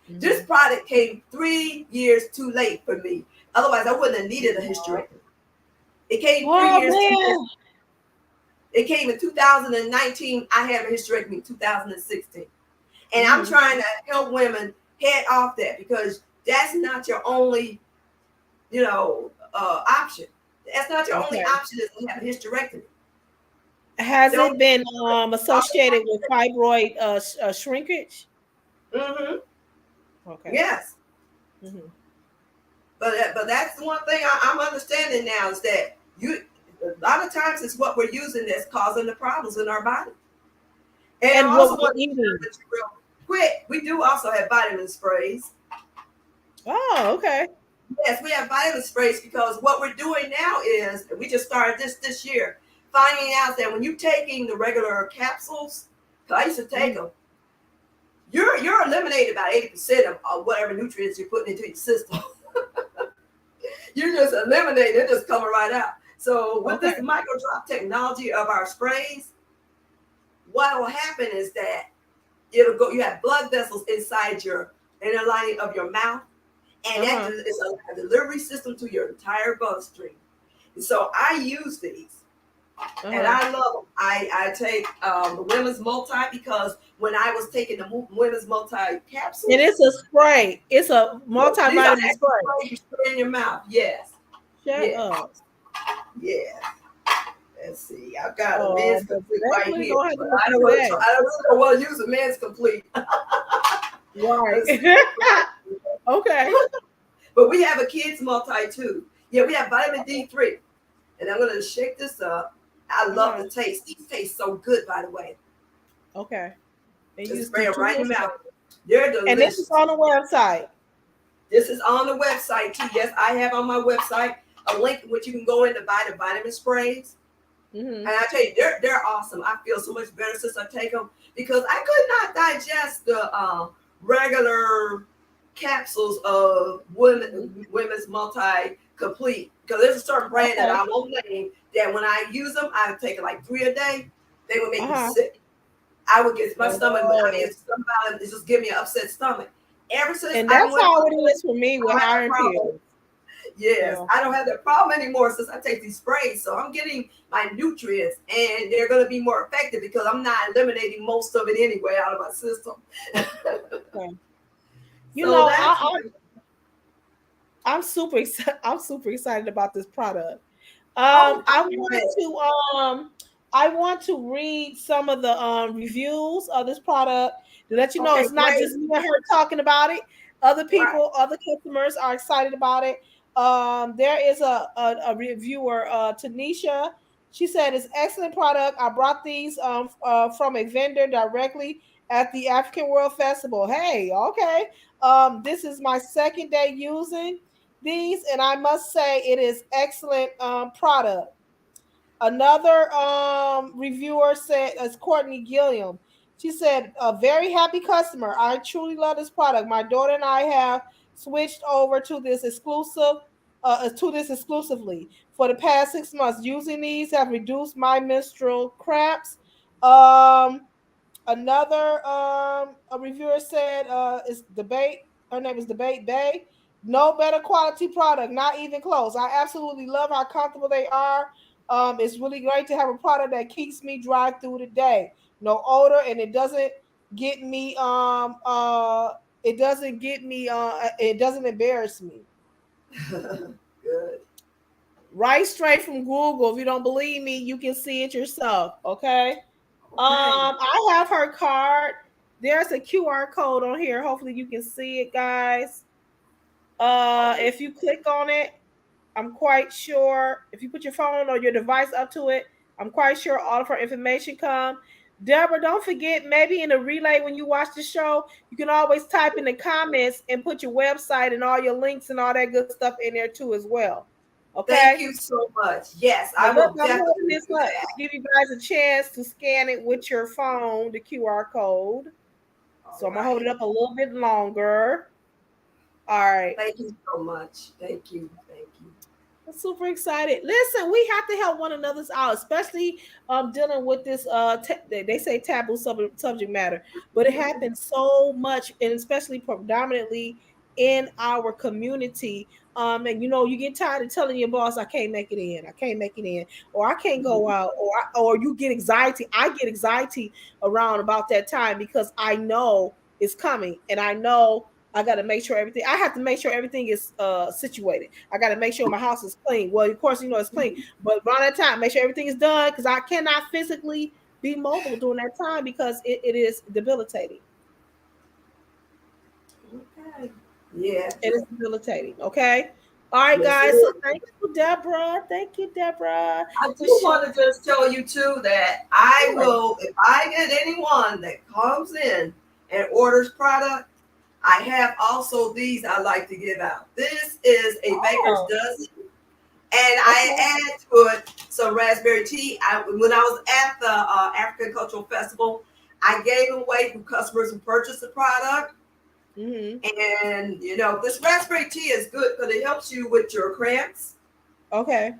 B: This product came 3 years too late for me. Otherwise, I wouldn't have needed a hysterectomy. It came 3 years too late. It came in 2019. I had a hysterectomy in 2016. And I'm trying to help women head off that because that's not your only, option. That's not your only option is to have a hysterectomy.
A: Has it been associated with fibroid shrinkage?
B: Mm-hmm.
A: Okay.
B: Yes. But that's the one thing I'm understanding now is that a lot of times it's what we're using that's causing the problems in our body. And I also want to share with you real quick, we do also have vitamin sprays.
A: Oh, okay.
B: Yes, we have vitamin sprays because what we're doing now is, we just started this year, finding out that when you're taking the regular capsules, because I used to take them, you're eliminating about 80% of whatever nutrients you're putting into your system. You're just eliminating it, just coming right out. So with this micro drop technology of our sprays, what will happen is that it'll go, you have blood vessels inside your inner lining of your mouth, and that is a delivery system to your entire bloodstream. And so I use these, and I love them. I take the women's multi because when I was taking the women's multi capsule,
A: and it's a spray. It's a multivitamin spray.
B: You spray in your mouth. Yes.
A: Shut up.
B: Yeah. Let's see. I've got a men's complete right here. But I don't really want to use a men's complete.
A: Right. Okay.
B: But we have a kids multi too. Yeah, we have vitamin D3. And I'm going to shake this up. I love the taste. These taste so good, by the way.
A: Okay. And
B: just spray it right in your mouth. They're delicious.
A: And this is on the website.
B: This is on the website too. Yes, I have on my website a link in which you can go in to buy the vitamin sprays. And I tell you, they're awesome. I feel so much better since I take them because I could not digest the regular capsules of women's multi complete because there's a certain brand that I won't name that when I use them, I take it like 3 a day. They would make me sick. I would get my stomach. I mean, it's just give me an upset stomach. Ever since
A: and that's how it is for me with iron pills.
B: Yes, I don't have that problem anymore since I take these sprays. So I'm getting my nutrients, and they're going to be more effective because I'm not eliminating most of it anyway out of my system.
A: You know, I'm super excited. I'm super excited about this product. I want to read some of the reviews of this product to let you know it's not just me and her talking about it. Other people, other customers are excited about it. There is a reviewer, Tanisha. She said it's excellent product. I brought these from a vendor directly at the African World Festival. Hey, okay. This is my second day using these, and I must say it is excellent product. Another reviewer said, as Courtney Gilliam, she said, a very happy customer. I truly love this product. My daughter and I have switched over to this exclusively for the past 6 months. Using these have reduced my menstrual cramps. Another a reviewer said, is debate. Her name is Debate Bay. No better quality product, not even close. I absolutely love how comfortable they are. It's really great to have a product that keeps me dry through the day. No odor, and it doesn't get me it doesn't get me it doesn't embarrass me.
B: Good.
A: Right straight from Google. If you don't believe me, you can see it yourself. Okay.
B: Okay.
A: I have her card. There's a QR code on here. Hopefully you can see it, guys.
B: Okay.
A: If you click on it, I'm quite sure if you put your phone or your device up to it, I'm quite sure all of her information come. Deborah, don't forget, maybe in the relay when you watch the show, you can always type in the comments and put your website and all your links and all that good stuff in there too as well.
B: Thank
A: Okay.
B: you so much. Yes,
A: Now
B: I
A: look,
B: will
A: I'm holding
B: definitely
A: this
B: do
A: up to
B: that.
A: give you guys a chance to scan it with your phone, the QR code.
B: All
A: So I'm gonna hold
B: right.
A: it up a little bit longer. All right.
B: Thank you so much. Thank you. Thank you.
A: I'm super excited. Listen, we have to help one another's out, especially dealing with this they say taboo subject matter, but it happens so much, and especially predominantly in our community. And you know, you get tired of telling your boss, "I can't make it in. I can't make it in," or "I can't go
B: Mhm.
A: out," or you get anxiety. I get anxiety around about that time because I know it's coming, and I know I got to make sure everything. I have to make sure everything is situated. I got to make sure my house is clean. Well, of course, you know it's clean, but around that time, make sure everything is done because I cannot physically be mobile during that time because it is debilitating.
B: Okay. Yes.
A: It is debilitating. Okay. All right,
B: Yes, it
A: guys. So
B: is.
A: thank you, Deborah. Thank you, Deborah,
B: I
A: for
B: do
A: sharing.
B: want to just tell you too that I
A: Sure.
B: will, if I get anyone that comes in and orders product, I have also these I like to give out. This is a baker's
A: Oh,
B: dozen, and I
A: okay.
B: add to it some raspberry tea. When I was at the African Cultural Festival, I gave them away to customers who purchased the product.
A: Mm-hmm.
B: And this raspberry tea is good because it helps you with your cramps.
A: Okay.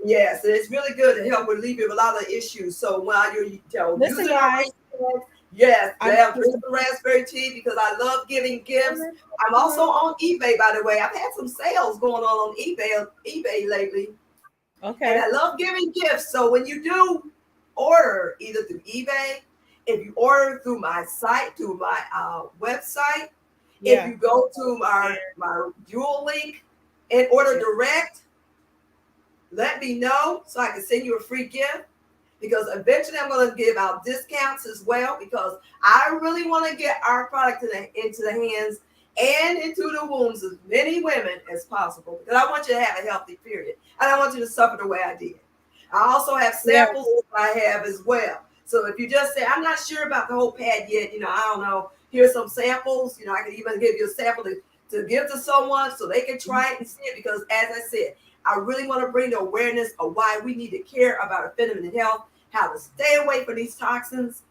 B: Yes, and it's really good to help relieve you of a lot of issues. So while you're
A: Listen,
B: using our
A: guys.
B: resource, yes,
A: I'm.
B: yeah, drink some raspberry tea because I love giving gifts. I'm also on eBay, by the way. I've had some sales going on eBay lately, and
A: Okay.
B: I love giving gifts. So when you do order either through eBay, if you order through my site, through my website, if
A: Yeah.
B: you go to my Jewel link and order
A: Yeah.
B: direct, let me know so I can send you a free gift because eventually I'm going to give out discounts as well because I really want to get our product into the hands and into the wombs of many women as possible because I want you to have a healthy period and I want you to suffer the way I did. I also have
A: Yeah.
B: samples I have as well. So if you just say, I'm not sure about the whole pad yet, I don't know, here's some samples, I can even give you a sample to give to someone so they can try it and see it because as I said, I really want to bring the awareness of why we need to care about our feminine health, how to stay away from these toxins,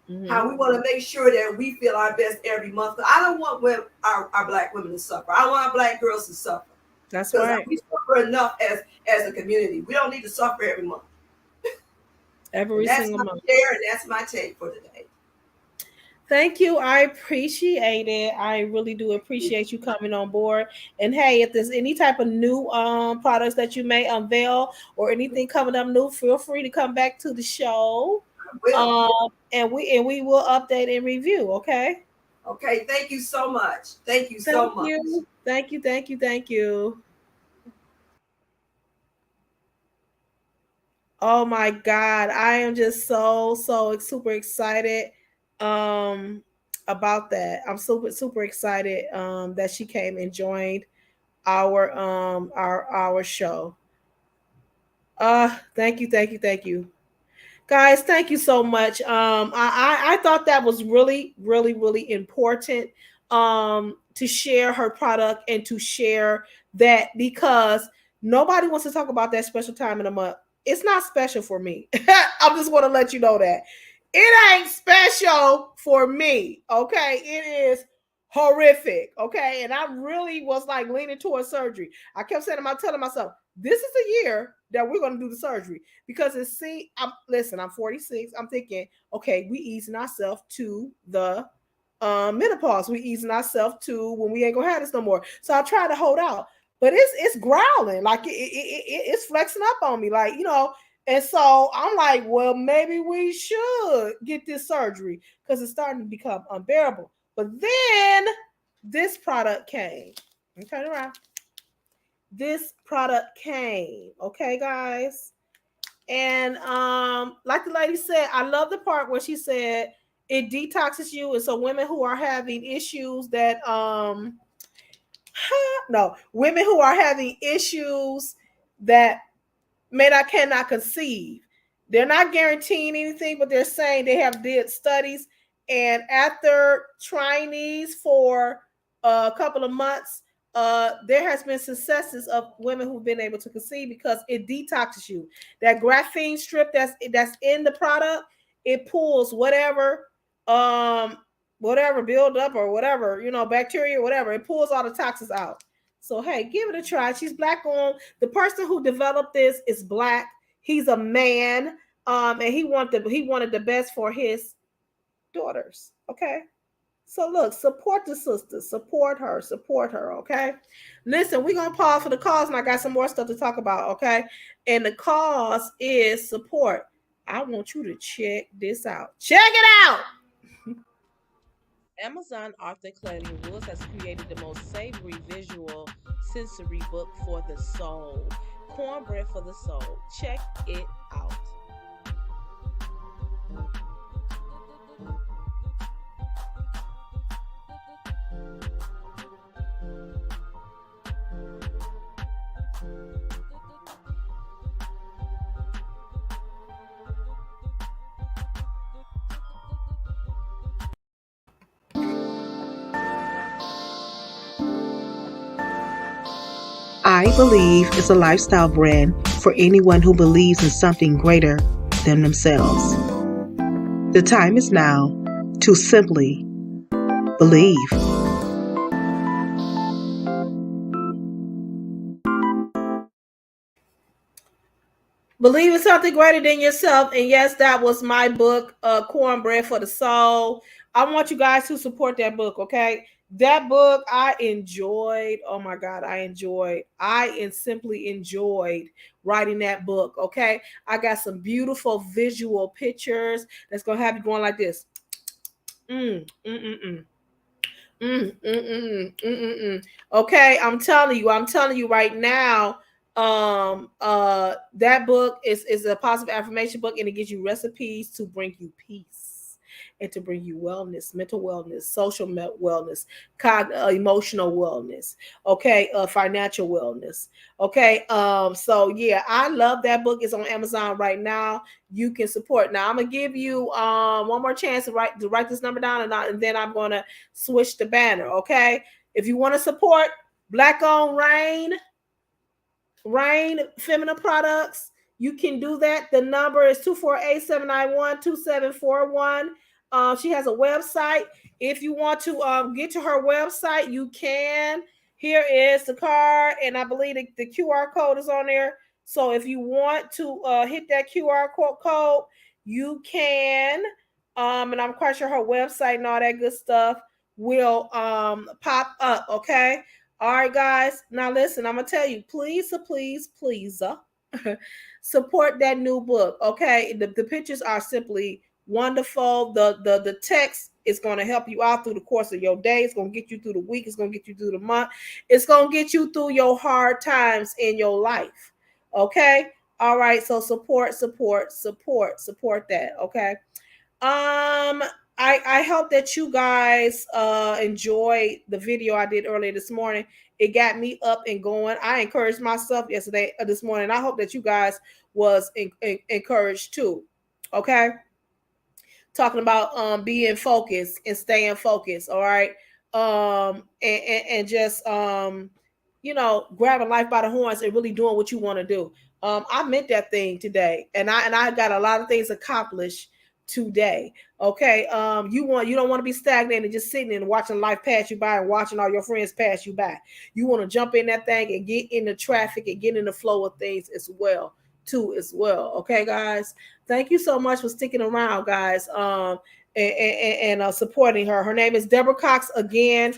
B: how
A: Mm-hmm.
B: we want to make sure that we feel our best every month. I don't want our black women to suffer. I want our black girls to suffer
A: That's
B: because
A: right.
B: we suffer enough as a community. We don't need to suffer every month. And
A: Every
B: that's
A: single
B: my
A: month.
B: share and that's my take for today.
A: Thank you. I appreciate it. I really do appreciate you coming on board. And hey, if there's any type of new products that you may unveil or anything coming up new, feel free to come back to the show.
B: I will.
A: Um and we will update and review, okay?
B: Okay. Thank you so much. Thank you
A: Thank
B: so much.
A: you. Thank you. Thank you. Thank you. Oh my God. I am just so super excited um about that. I'm super excited that she came and joined our show. Thank you, thank you, thank you. Guys, thank you so much. I thought that was really important to share her product and to share that because nobody wants to talk about that special time in a month. It's not special for me. I'm just want to let you know that it ain't special for me. Okay, it is horrific. Okay, and I really was like leaning towards surgery. I kept saying, I'm telling myself, this is the year that we're going to do the surgery because it's I'm 46. I'm thinking, okay, we easing ourselves to the menopause. We easing ourselves to when we ain't gonna have this no more. So I try to hold out, but it's growling like it's flexing up on me, like And so I'm like, well, maybe we should get this surgery because it's starting to become unbearable. But then this product came. Turn around. This product came. Okay, guys. And like the lady said, I love the part where she said it detoxes you. And so women who are having issues that no, women who are having issues that cannot conceive. They're not guaranteeing anything, but they're saying they have did studies, and after trying these for a couple of months, there has been successes of women who've been able to conceive because it detoxes you. That graphene strip that's in the product, it pulls um whatever build up or whatever, bacteria or whatever. It pulls all the toxins out. So hey, give it a try. She's black owned. The person who developed this is black. He's a man. And he wanted the best for his daughters. Okay. So look, support the sister, support her, okay? Listen, we're gonna pause for the cause, and I got some more stuff to talk about, okay? And the cause is support. I want you to check this out. Check it out. Amazon author Claudia Woods has created the most savory visual sensory book for the soul. Cornbread for the soul. Check it out. I Believe is a lifestyle brand for anyone who believes in something greater than themselves. The time is now to simply believe. Believe in something greater than yourself. And yes, that was my book, Cornbread for the Soul. I want you guys to support that book, okay? That book I enjoyed. Oh my God, I simply enjoyed writing that book, okay? I got some beautiful visual pictures that's going to have you going like this. Mm, mm, mm, mm. Mm, mm, mm, mm, mm, mm. Okay, I'm telling you right now. That book is a positive affirmation book, and it gives you recipes to bring you peace and to bring you wellness, mental wellness, social wellness, emotional wellness, okay, financial wellness, okay. So yeah, I love that book. It's on Amazon right now. You can support. Now I'm gonna give you one more chance to write this number down, and then I'm gonna switch the banner, okay. If you want to support Black owned Rain Feminine Products, you can do that. The number is 248-791-2741. She has a website. If you want to get to her website, you can. Here is the card, and I believe the QR code is on there. So if you want to hit that QR code, you can. And I'm quite sure her website and all that good stuff will pop up. Okay. All right, guys. Now listen, I'm gonna tell you, please, support that new book. Okay, the pictures are simply wonderful. The text is gonna help you out through the course of your day. It's gonna get you through the week. It's gonna get you through the month. It's gonna get you through your hard times in your life. Okay. All right. So support that. Okay. Um, I hope that you guys enjoyed the video I did earlier this morning. It got me up and going. I encouraged myself this morning. I hope that you guys was encouraged too. Okay, talking about being focused and staying focused. All right, and just grabbing life by the horns and really doing what you want to do. I meant that thing today, and I got a lot of things accomplished today. Okay. You don't want to be stagnated and just sitting and watching life pass you by and watching all your friends pass you by. You want to jump in that thing and get in the traffic and get in the flow of things as well. Okay, guys. Thank you so much for sticking around, guys. and supporting her. Her name is Deborah Cox again.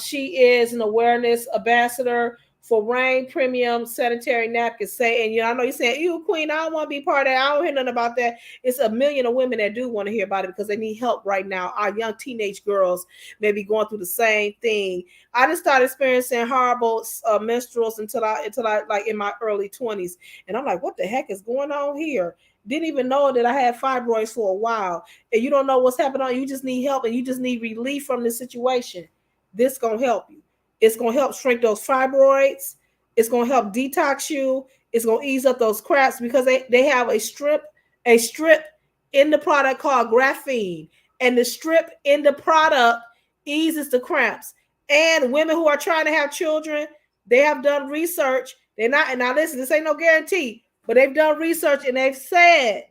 A: She is an awareness ambassador for Rain Premium Sanitary Napkins. Say, and I know you're saying, "You Queen, I don't want to be part of that. I don't hear nothing about that." It's a million of women that do want to hear about it because they need help right now. Our young teenage girls may be going through the same thing. I just started experiencing horrible menstruals until I like in my early 20s, and I'm like, "What the heck is going on here?" Didn't even know that I had fibroids for a while, and you don't know what's happening. You just need help, and you just need relief from the situation. This gonna help you. It's gonna help shrink those fibroids. It's gonna help detox you. It's gonna ease up those cracks because they have a strip in the product called graphene, and the strip in the product eases the cramps. And women who are trying to have children, they have done research. They're not, and now listen, this ain't no guarantee, but they've done research and they've said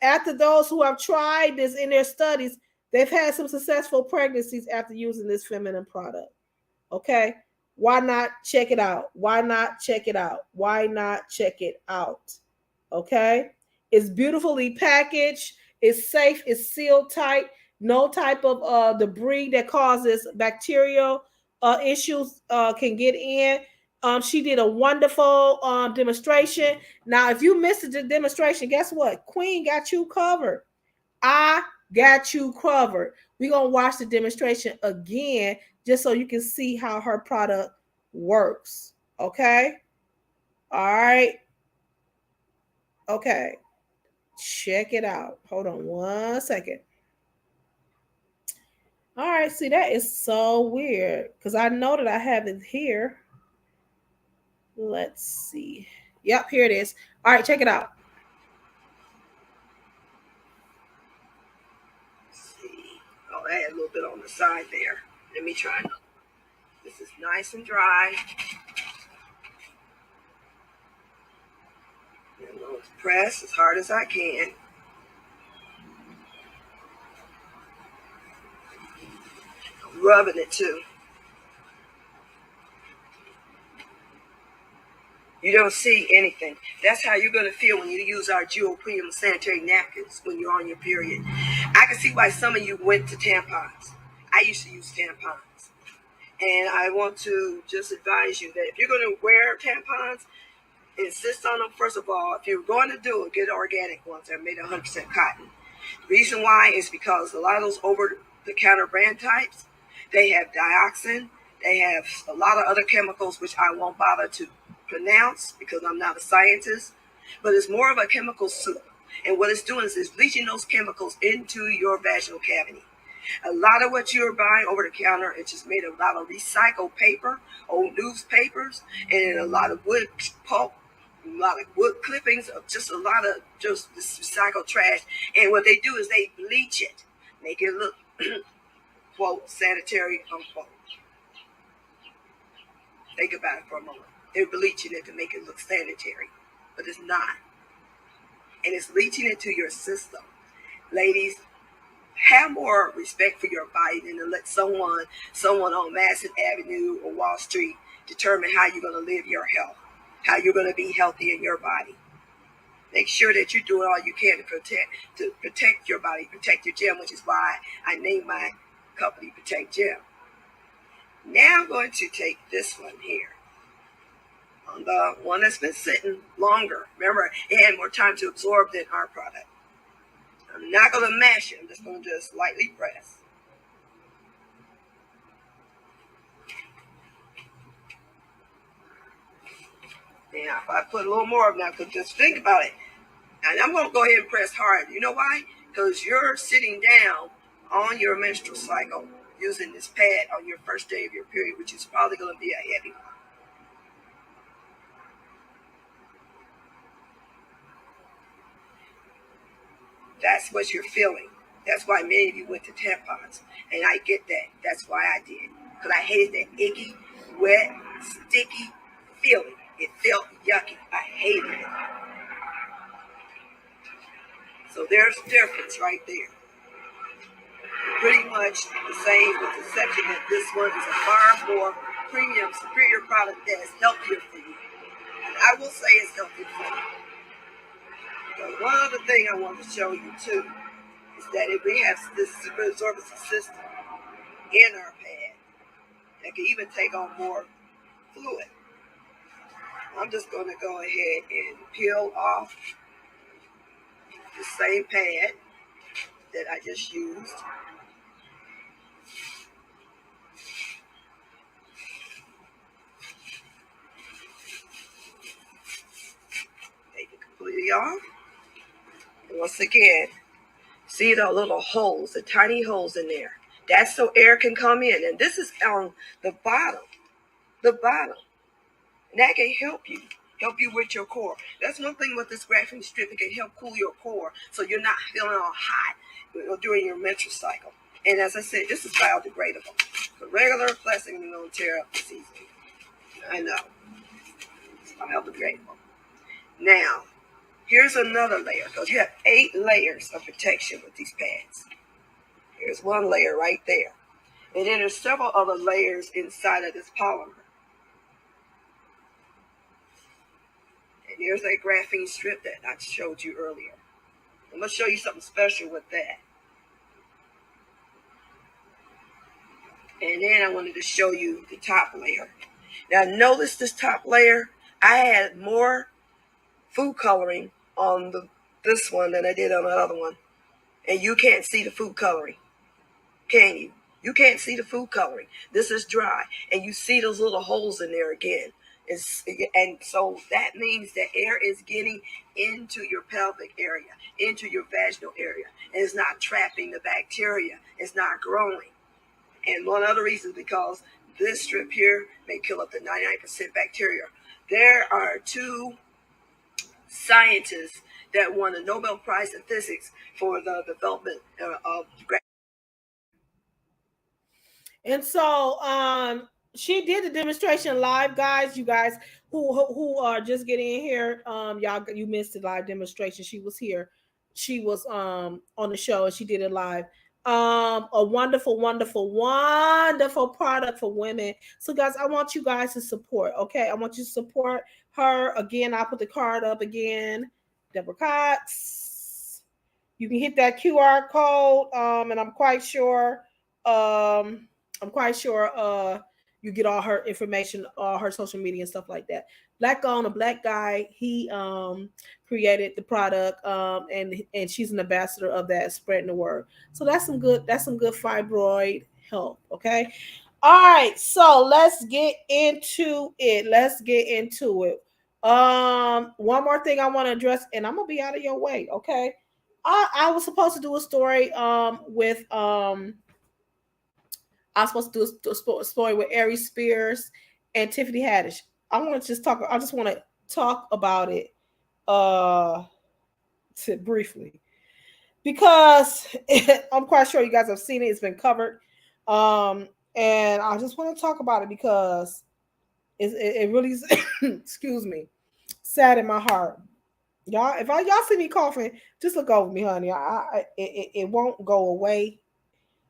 A: after those who have tried this in their studies, they've had some successful pregnancies after using this feminine product. Okay. Why not check it out? Why not check it out? Why not check it out? Okay. It's beautifully packaged. It's safe. It's sealed tight. No type of debris that causes bacterial issues can get in. She did a wonderful demonstration. Now, if you missed the demonstration, guess what? Queen got you covered. I got you covered. We're going to watch the demonstration again just so you can see how her product works. Okay? All right. Okay. Check it out. Hold on 1 second. All right. See, that is so weird because I know that I have it here. Let's see. Yep, here it is. All right, check it out.
B: Let's see. Oh, I had a little bit on the side there. Let me try. This is nice and dry. And I'm going to press as hard as I can. I'm rubbing it too. You don't see anything. That's how you're going to feel when you use our Jewel Premium Sanitary Napkins when you're on your period. I can see why some of you went to tampons. I used to use tampons. And I want to just advise you that if you're going to wear tampons, insist on them. First of all, if you're going to do it, get organic ones that are made 100% cotton. The reason why is because a lot of those over-the-counter brand types, they have dioxin, they have a lot of other chemicals which I won't bother to pronounce because I'm not a scientist, but it's more of a chemical soup. And what it's doing is it's bleaching those chemicals into your vaginal cavity. A lot of what you're buying over the counter, it's just made of a lot of recycled paper, old newspapers, and a lot of wood pulp, a lot of wood clippings, just a lot of just this recycled trash. And what they do is they bleach it, make it look, quote, sanitary, unquote. Think about it for a moment. They're bleaching it to make it look sanitary, but it's not. And it's leaching into your system. Ladies, have more respect for your body than to let someone on Madison Avenue or Wall Street determine how you're going to live your health, how you're going to be healthy in your body. Make sure that you're doing all you can to protect your body, protect your gem, which is why I named my company Protect Gem. Now I'm going to take this one here, on the one that's been sitting longer. Remember, it had more time to absorb than our product. I'm not going to mash it. I'm just going to just lightly press. Now, if I put a little more of that, just think about it. And I'm going to go ahead and press hard. You know why? Because you're sitting down on your menstrual cycle using this pad on your first day of your period, which is probably going to be a heavy one. That's what you're feeling. That's why many of you went to tampons. And I get that. That's why I did. Because I hated that icky, wet, sticky feeling. It felt yucky. I hated it. So there's a difference right there. Pretty much the same with the exception that this one is a far more premium, superior product that is healthier for you. And I will say it's healthier for you. But one other thing I want to show you too is that if we have this absorbency system in our pad that can even take on more fluid, I'm just going to go ahead and peel off the same pad that I just used. Take it completely off. And once again, see the little holes, the tiny holes in there. That's so air can come in. And this is on the bottom. The bottom. And that can help you with your core. That's one thing with this graphene strip. It can help cool your core so you're not feeling all hot during your menstrual cycle. And as I said, this is biodegradable. The regular plastic don't tear up this easily. I know. It's biodegradable. Now, here's another layer, because you have 8 layers of protection with these pads. Here's one layer right there. And then there's several other layers inside of this polymer. And here's that graphene strip that I showed you earlier. I'm going to show you something special with that. And then I wanted to show you the top layer. Now notice this top layer, I had more food coloring on this one than I did on the other one. And you can't see the food coloring, can you? You can't see the food coloring. This is dry. And you see those little holes in there again. And so that means that air is getting into your pelvic area, into your vaginal area. And it's not trapping the bacteria. It's not growing. And one other reason is because this strip here may kill up to 99% bacteria. There are 2 scientists that won a Nobel Prize in Physics for the development of.
A: And so she did the demonstration live, guys. You guys who are just getting in here, y'all, you missed the live demonstration. She was here. She was on the show and she did it live. A wonderful, wonderful, wonderful product for women. So guys, I want you guys to support. Okay, I want you to support her. Again, I'll put the card up again. Deborah Cox. You can hit that QR code, and I'm quite sure you get all her information, all her social media and stuff like that. Black on a black guy, he created the product, and she's an ambassador of that, spreading the word. So that's some good fibroid health. Okay. All right, so let's get into it. Let's get into it. One more thing I want to address, and I'm gonna be out of your way, okay? I was supposed to do a story with I was supposed to do a story with Aries Spears and Tiffany Haddish. I just want to talk about it uh briefly because I'm quite sure you guys have seen it. It's been covered. And I just want to talk about it because it really is, excuse me, sad in my heart. Y'all, if y'all see me coughing, just look over me, honey. It won't go away.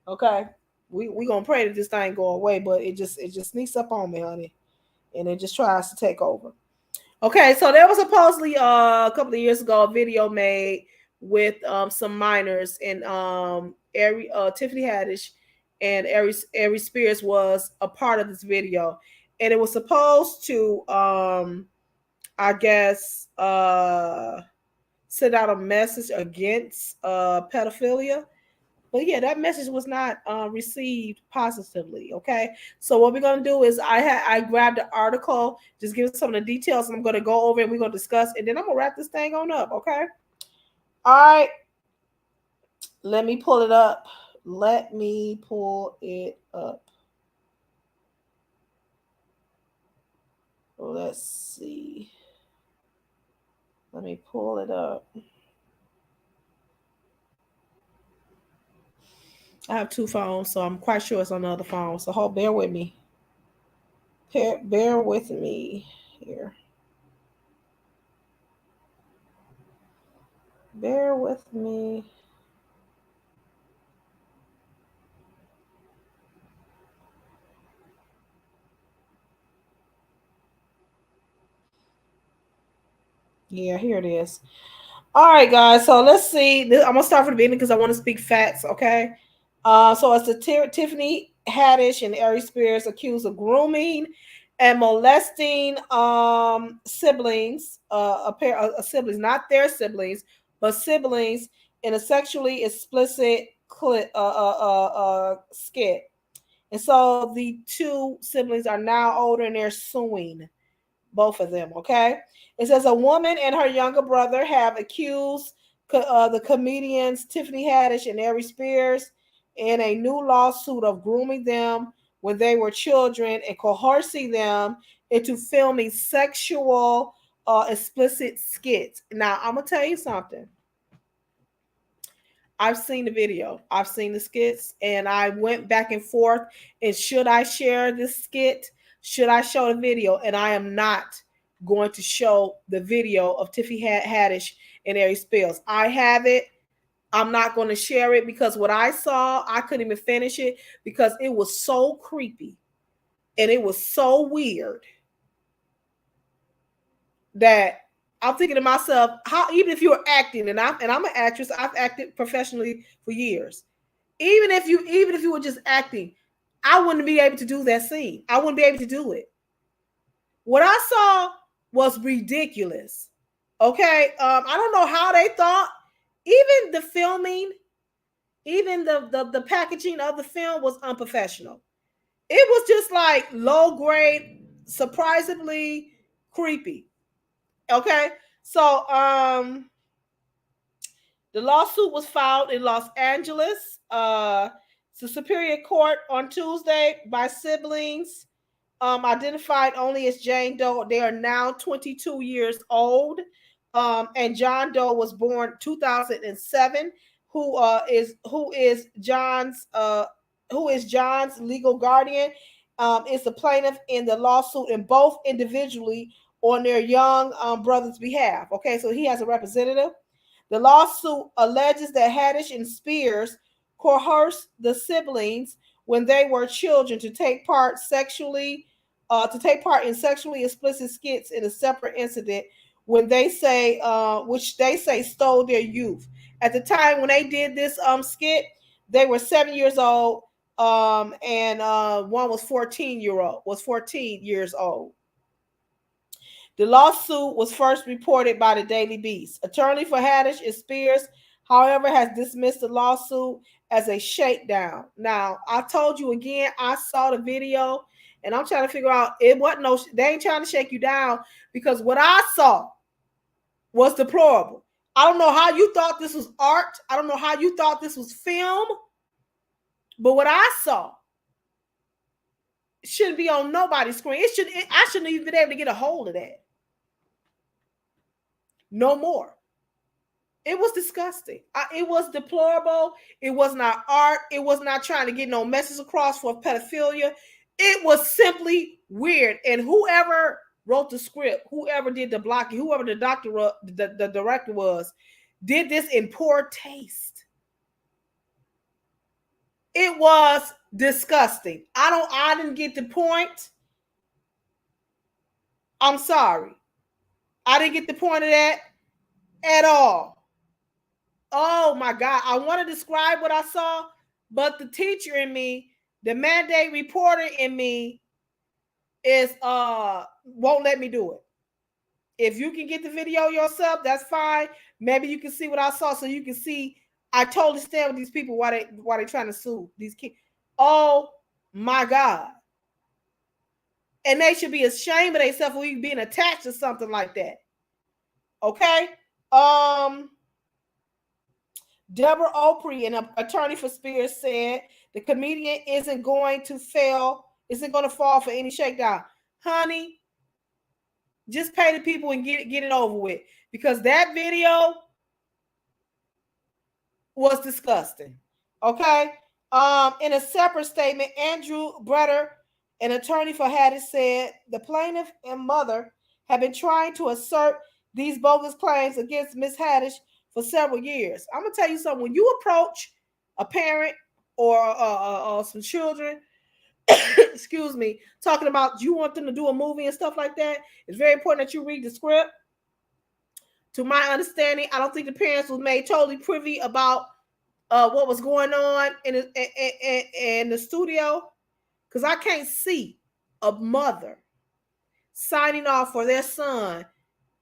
A: Okay, we gonna pray that this thing go away, but it just sneaks up on me, honey, and it just tries to take over. Okay, so there was supposedly a couple of years ago a video made with some minors, and Tiffany Haddish and Aries Spears was a part of this video, and it was supposed to I guess send out a message against pedophilia. But yeah, that message was not received positively. Okay, so what we're gonna do is I grabbed the article, just give some of the details, and I'm gonna go over and we're gonna discuss, and then I'm gonna wrap this thing on up. Okay. All right. Let me pull it up. Let me pull it up. Let's see. Let me pull it up. I have 2 phones, so I'm quite sure it's on the other phone. So bear with me. Bear with me here. Bear with me. Yeah, here it is. All right, guys. So let's see. I'm gonna start from the beginning because I want to speak facts. Okay. So it's the Tiffany Haddish and Aries Spears accused of grooming and molesting siblings, a pair of siblings, not their siblings, but siblings in a sexually explicit skit. And so the two siblings are now older and they're suing both of them. Okay, it says a woman and her younger brother have accused the comedians Tiffany Haddish and Aries Spears in a new lawsuit of grooming them when they were children and coercing them into filming sexual explicit skits. Now I'm gonna tell you something. I've seen the video, I've seen the skits, and I went back and forth. And should I share this skit? Should I show the video? And I am not going to show the video of Tiffany Haddish and Aries Spears. I have it. I'm not going to share it because what I saw, I couldn't even finish it because it was so creepy and it was so weird that I'm thinking to myself, how even if you're acting, and I'm an actress, I've acted professionally for years. Even if you were just acting, I wouldn't be able to do that scene. I wouldn't be able to do it. What I saw was ridiculous. Okay, I don't know how they thought. Even the filming, even the packaging of the film was unprofessional. It was just like low grade, surprisingly creepy. Okay, so the lawsuit was filed in Los Angeles. The Superior Court on Tuesday by siblings identified only as Jane Doe. They are now 22 years old. And John Doe was born 2007. Who is John's legal guardian? Is the plaintiff in the lawsuit, and both individually on their young brother's behalf. Okay, so he has a representative. The lawsuit alleges that Haddish and Spears coerced the siblings when they were children to take part in sexually explicit skits in a separate incident which they say stole their youth. At the time when they did this skit, they were 7 years old, and one was 14 years old. The lawsuit was first reported by the Daily Beast. Attorney for Haddish and Spears, however, has dismissed the lawsuit as a shakedown. Now, I told you again, I saw the video and I'm trying to figure out it wasn't no, they ain't trying to shake you down because what I saw was deplorable. I don't know how you thought this was art. I don't know how you thought this was film. But what I saw shouldn't be on nobody's screen. I shouldn't even been able to get a hold of that. No more. It was disgusting. It was deplorable. It was not art. It was not trying to get no message across for pedophilia. It was simply weird. And whoever wrote the script, whoever did the blocking, whoever the director was, did this in poor taste. It was disgusting. I didn't get the point. I'm sorry. I didn't get the point of that at all. Oh my God. I want to describe what I saw, but the teacher in me, the mandate reporter in me is won't let me do it. If you can get the video yourself, that's fine. Maybe you can see what I saw so you can see I totally stand with these people why they trying to sue these kids. Oh my God. And they should be ashamed of themselves for being attached to something like that. Okay? Deborah Opry, an attorney for Spears, said the comedian isn't going to fall for any shakedown. Honey, just pay the people and get it over with. Because that video was disgusting. Okay? In a separate statement, Andrew Bretter, an attorney for Haddish, said the plaintiff and mother have been trying to assert these bogus claims against Miss Haddish for several years. I'm gonna tell you something. When you approach a parent or some children, excuse me, talking about you want them to do a movie and stuff like that, it's very important that you read the script To my understanding, I don't think the parents was made totally privy about what was going on in the studio, because I can't see a mother signing off for their son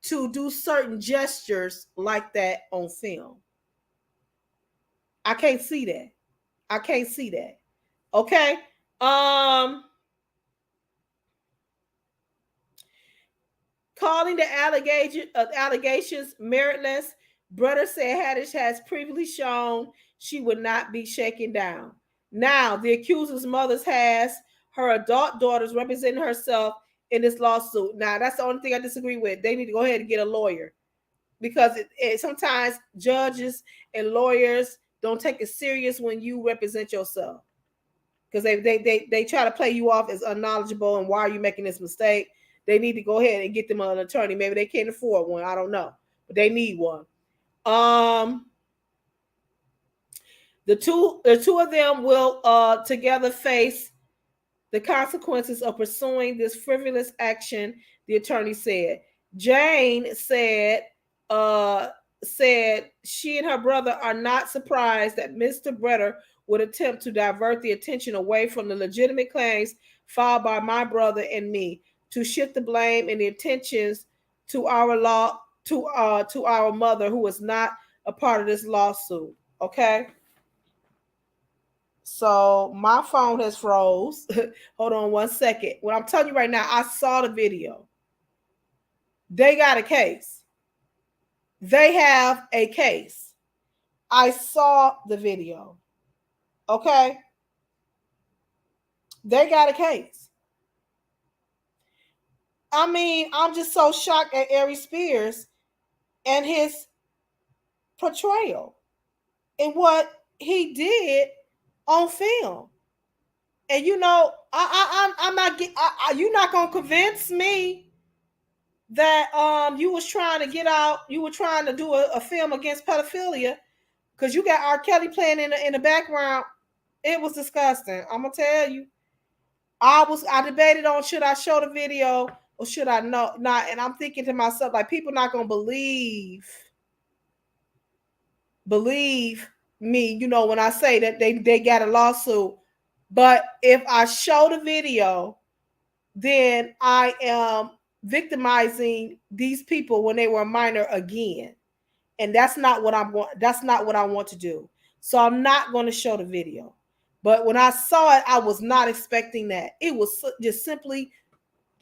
A: to do certain gestures like that on film. I can't see that. I can't see that. Okay. Um, Calling the allegations meritless, Brother said Haddish has previously shown she would not be shaken down. Now, the accuser's mother has her adult daughters representing herself in this lawsuit. Now, that's the only thing I disagree with. They need to go ahead and get a lawyer, because sometimes judges and lawyers don't take it serious when you represent yourself, because they try to play you off as unknowledgeable and why are you making this mistake. They need to go ahead and get them an attorney. Maybe they can't afford one, I don't know, but they need one. The two of them will together face the consequences of pursuing this frivolous action, the attorney said. Jane uh, said she and her brother are not surprised that Mr. Bretter would attempt to divert the attention away from the legitimate claims filed by my brother and me, to shift the blame and the attentions to our to our mother, who is not a part of this lawsuit. Okay. So my phone has froze. Hold on one second. What I'm telling you right now, I saw the video. They got a case. They have a case. I saw the video. Okay? They got a case. I mean, I'm just so shocked at Aries Spears and his portrayal and what he did on film. And you know, I'm not. You're not gonna convince me that you was trying to get out. You were trying to do a film against pedophilia, because you got R. Kelly playing in the background. It was disgusting. I'm gonna tell you. I debated on, should I show the video or should I not? And I'm thinking to myself, like, people not gonna believe me, you know, when I say that they got a lawsuit. But if I show the video, then I am victimizing these people when they were a minor again. And that's not what I want to do. So I'm not going to show the video. But when I saw it, I was not expecting that. It was just simply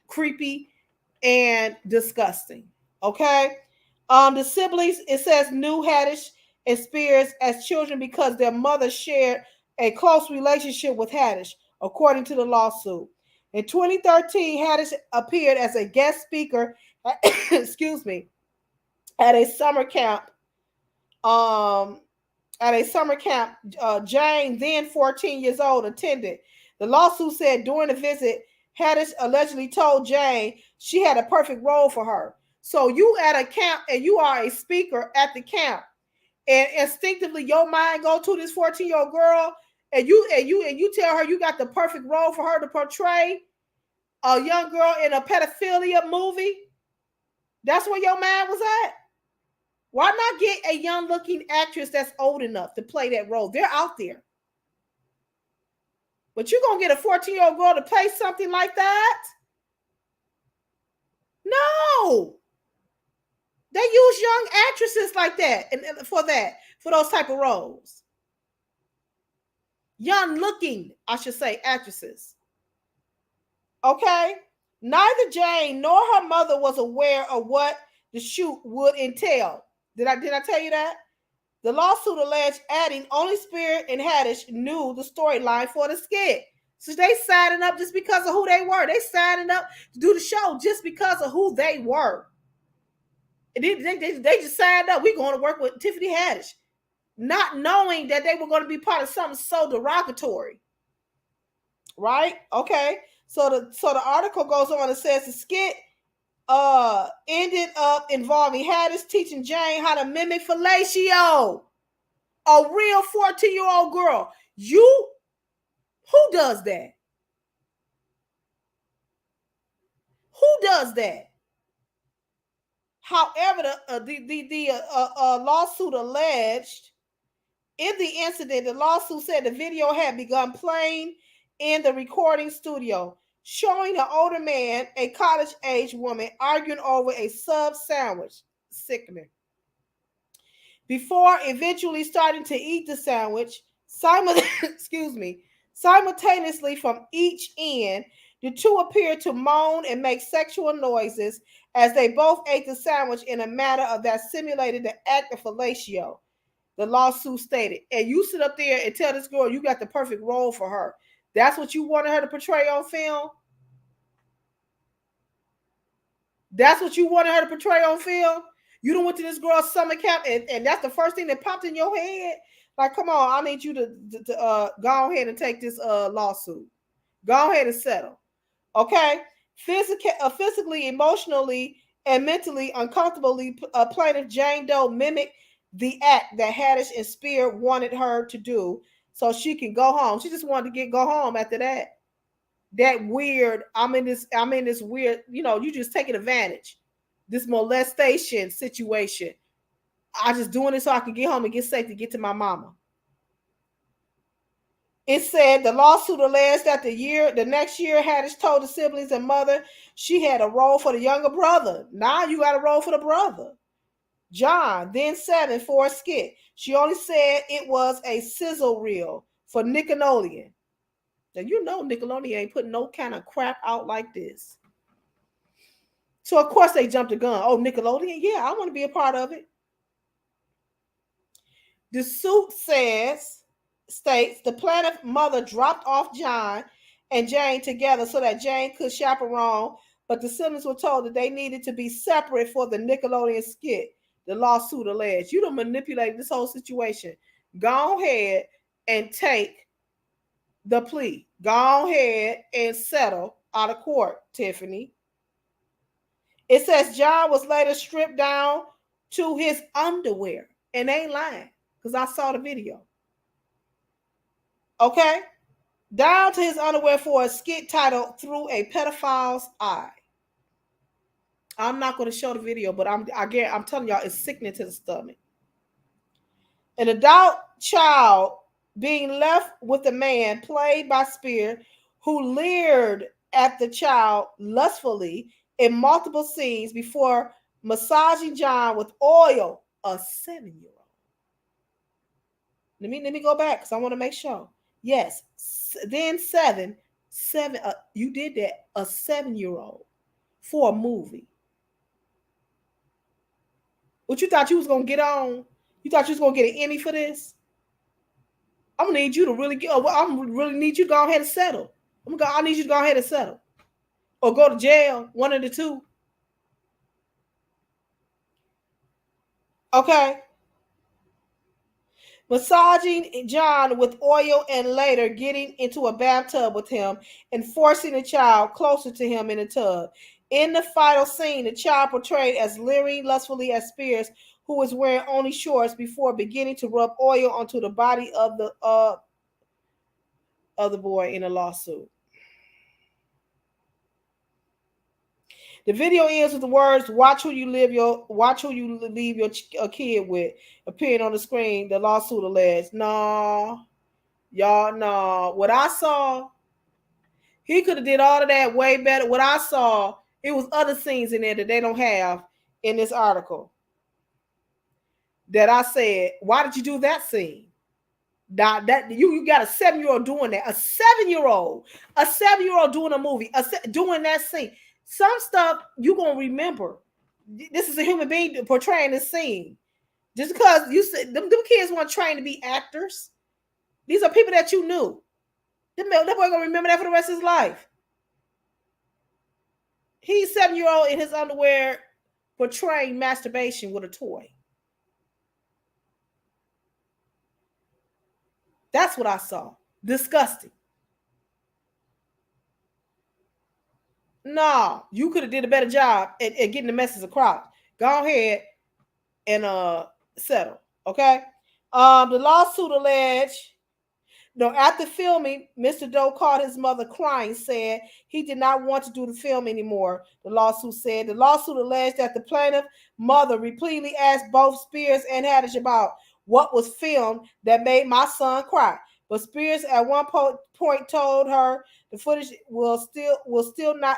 A: creepy and disgusting. Okay. The siblings, it says, knew Haddish and Spears as children because their mother shared a close relationship with Haddish, according to the lawsuit. In 2013, Haddish appeared as a guest speaker, excuse me, at a summer camp. At a summer camp, Jane, then 14 years old, attended. The lawsuit said during the visit, Haddish allegedly told Jane she had a perfect role for her. So you at a camp and you are a speaker at the camp, and instinctively your mind go to this 14-year-old girl, and you tell her you got the perfect role for her to portray a young girl in a pedophilia movie. That's where your mind was at. Why not get a young looking actress that's old enough to play that role? They're out there. But you're going to get a 14-year-old girl to play something like that? No. They use young actresses like that and for those type of roles. Young looking, I should say, actresses. Okay? Neither Jane nor her mother was aware of what the shoot would entail. Did I tell you that? The lawsuit alleged adding only Spears and Haddish knew the storyline for the skit. So they signing up just because of who they were. They signing up to do the show just because of who they were. They just signed up. We're going to work with Tiffany Haddish, not knowing that they were going to be part of something so derogatory. Right? Okay. So the article goes on and says the skit ended up involving Haddish teaching Jane how to mimic fellatio. A real 14-year-old girl. Who does that? Who does that? However, the lawsuit alleged in the incident, the lawsuit said the video had begun playing in the recording studio, showing an older man, a college-age woman, arguing over a sub sandwich. Sickening. Before eventually starting to eat the sandwich, excuse me, simultaneously from each end, the two appeared to moan and make sexual noises as they both ate the sandwich in a manner that simulated the act of fellatio, the lawsuit stated. And you sit up there and tell this girl you got the perfect role for her. That's what you wanted her to portray on film? That's what you wanted her to portray on film? You done went to this girl's summer camp and that's the first thing that popped in your head? Like, come on, I need you to go ahead and take this lawsuit. Go ahead and settle. Okay? Physically, emotionally, and mentally uncomfortably, plaintiff Jane Doe mimicked the act that Haddish and Spear wanted her to do so she can go home. She just wanted to go home after that. That weird, I'm in this weird, you just taking advantage. This molestation situation. I just doing it so I can get home and get safe to get to my mama. It said the lawsuit alleged that the next year, Haddish told the siblings and mother she had a role for the younger brother. Now you got a role for the brother. John, then 7, for a skit. She only said it was a sizzle reel for Nickelodeon. Now you know Nickelodeon ain't putting no kind of crap out like this. So of course they jumped the gun. Oh, Nickelodeon? Yeah, I want to be a part of it. The suit states the plaintiff mother dropped off John and Jane together so that Jane could chaperone, but the siblings were told that they needed to be separate for the Nickelodeon skit. The lawsuit alleged. You done manipulated this whole situation. Go ahead and take the plea. Go ahead and settle out of court, Tiffany. It says John was later stripped down to his underwear. And they ain't lying, because I saw the video. Okay? Down to his underwear for a skit titled Through a Pedophile's Eye. I'm not going to show the video, but I'm telling y'all, it's sickening to the stomach. An adult child being left with a man played by Spear who leered at the child lustfully in multiple scenes before massaging John with oil, a 7-year-old. Let me go back because I want to make sure. Yes, then seven. You did that, a 7-year-old for a movie. What you thought you was gonna get on? You thought you was gonna get an Emmy for this? I'm gonna need you to really need you to go ahead and settle. I need you to go ahead and settle, or go to jail. One of the two. Okay. Massaging John with oil and later getting into a bathtub with him and forcing the child closer to him in the tub. In the final scene, the child portrayed as leering lustfully at Spears, who was wearing only shorts, before beginning to rub oil onto the body of the other boy in a lawsuit. The video ends with the words "Watch who you leave your kid with" appearing on the screen. The lawsuit alleged. No, y'all, no. What I saw, he could have did all of that way better. What I saw, it was other scenes in there that they don't have in this article. That I said, why did you do that scene? That you got a 7-year-old doing that. A 7-year-old doing a movie, doing that scene. Some stuff you gonna remember. This is a human being portraying this scene. Just because you said them kids weren't trained to be actors. These are people that you knew. That boy gonna remember that for the rest of his life. He's 7-year-old in his underwear portraying masturbation with a toy. That's what I saw. Disgusting. No, you could have did a better job at getting the message across. Go ahead and settle. Okay. The lawsuit alleged No, after filming, Mr. Doe called his mother crying, said he did not want to do the film anymore. The lawsuit said the lawsuit alleged that the plaintiff mother repeatedly asked both Spears and Haddish about what was filmed that made my son cry. But Spears at one point told her the footage was still not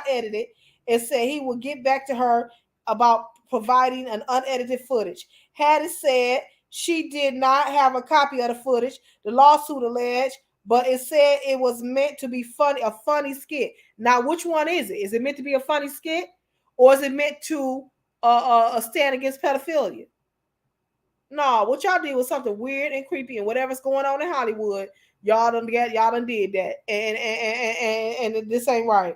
A: edited, and said he would get back to her about providing an unedited footage. Haddish said she did not have a copy of the footage, the lawsuit alleged, but it said it was meant to be funny, a funny skit. Now, which one is it? Is it meant to be a funny skit, or is it meant to stand against pedophilia? No, what y'all did was something weird and creepy, and whatever's going on in Hollywood, y'all done did that, and this ain't right.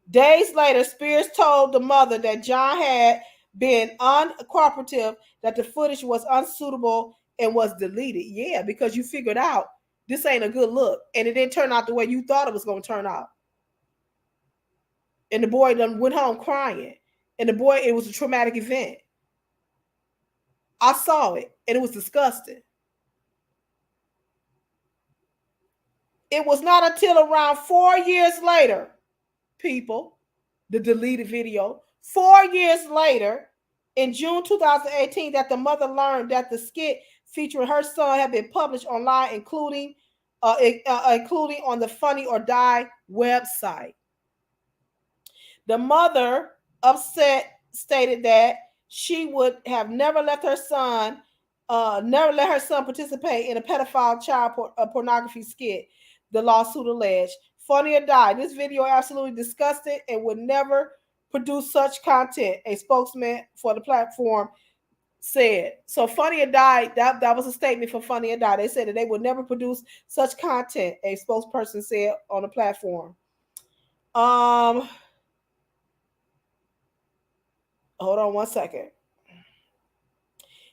A: Days later, Spears told the mother that John had been uncooperative, that the footage was unsuitable and was deleted. Yeah, because you figured out this ain't a good look, and it didn't turn out the way you thought it was going to turn out. And the boy then went home crying. And the boy, it was a traumatic event. I saw it, and it was disgusting. It was not until around 4 years later, people, the deleted video, 4 years later, in June 2018, that the mother learned that the skit featuring her son had been published online, including on the Funny or Die website. The mother, upset, stated that she would have never let her son participate in a pedophile child pornography skit, the lawsuit alleged. Funny or Die, this video absolutely disgusting and would never produce such content, a spokesman for the platform said. So Funny or Die, that was a statement for Funny or Die. They said that they would never produce such content, a spokesperson said on the platform. Hold on one second.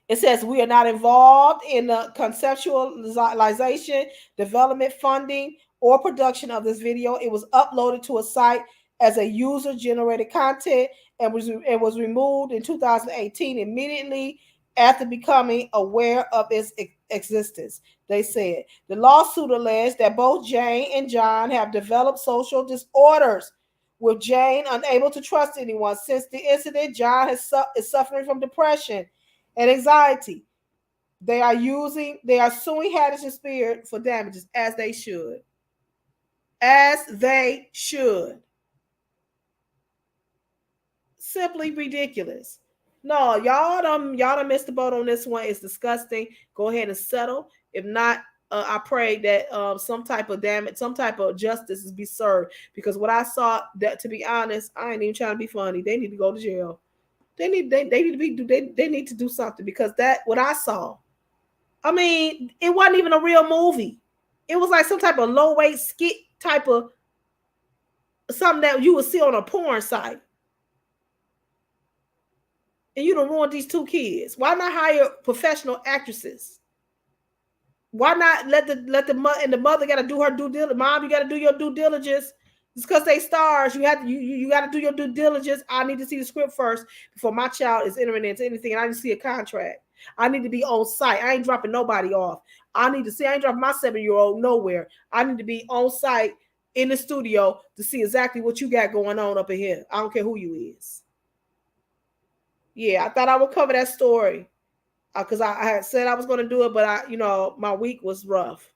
A: It says we are not involved in the conceptualization, development, funding, or production of this video. It was uploaded to a site as a user-generated content and was removed in 2018, immediately after becoming aware of its existence. They said the lawsuit alleged that both Jane and John have developed social disorders, with Jane unable to trust anyone. Since the incident, John is suffering from depression and anxiety. They are suing Haddish and Spears for damages, as they should. As they should. Simply ridiculous. No, y'all done missed the boat on this one. It's disgusting. Go ahead and settle. If not, I pray that some type of damage, some type of justice is be served. Because what I saw, that to be honest, I ain't even trying to be funny. They need to go to jail. They need to do something, because that what I saw. I mean, it wasn't even a real movie. It was like some type of low weight skit type of something that you would see on a porn site. And you don't ruin these two kids. Why not hire professional actresses? Why not let the mother, and the mother got to do her due diligence? Mom, you got to do your due diligence. It's because they stars. You have to you got to do your due diligence. I need to see the script first before my child is entering into anything, and I need to see a contract. I need to be on site. I ain't dropping nobody off. I need to see. I ain't dropping my 7-year-old nowhere. I need to be on site in the studio to see exactly what you got going on up in here. I don't care who you is. Yeah, I thought I would cover that story because I had said I was going to do it, but my week was rough.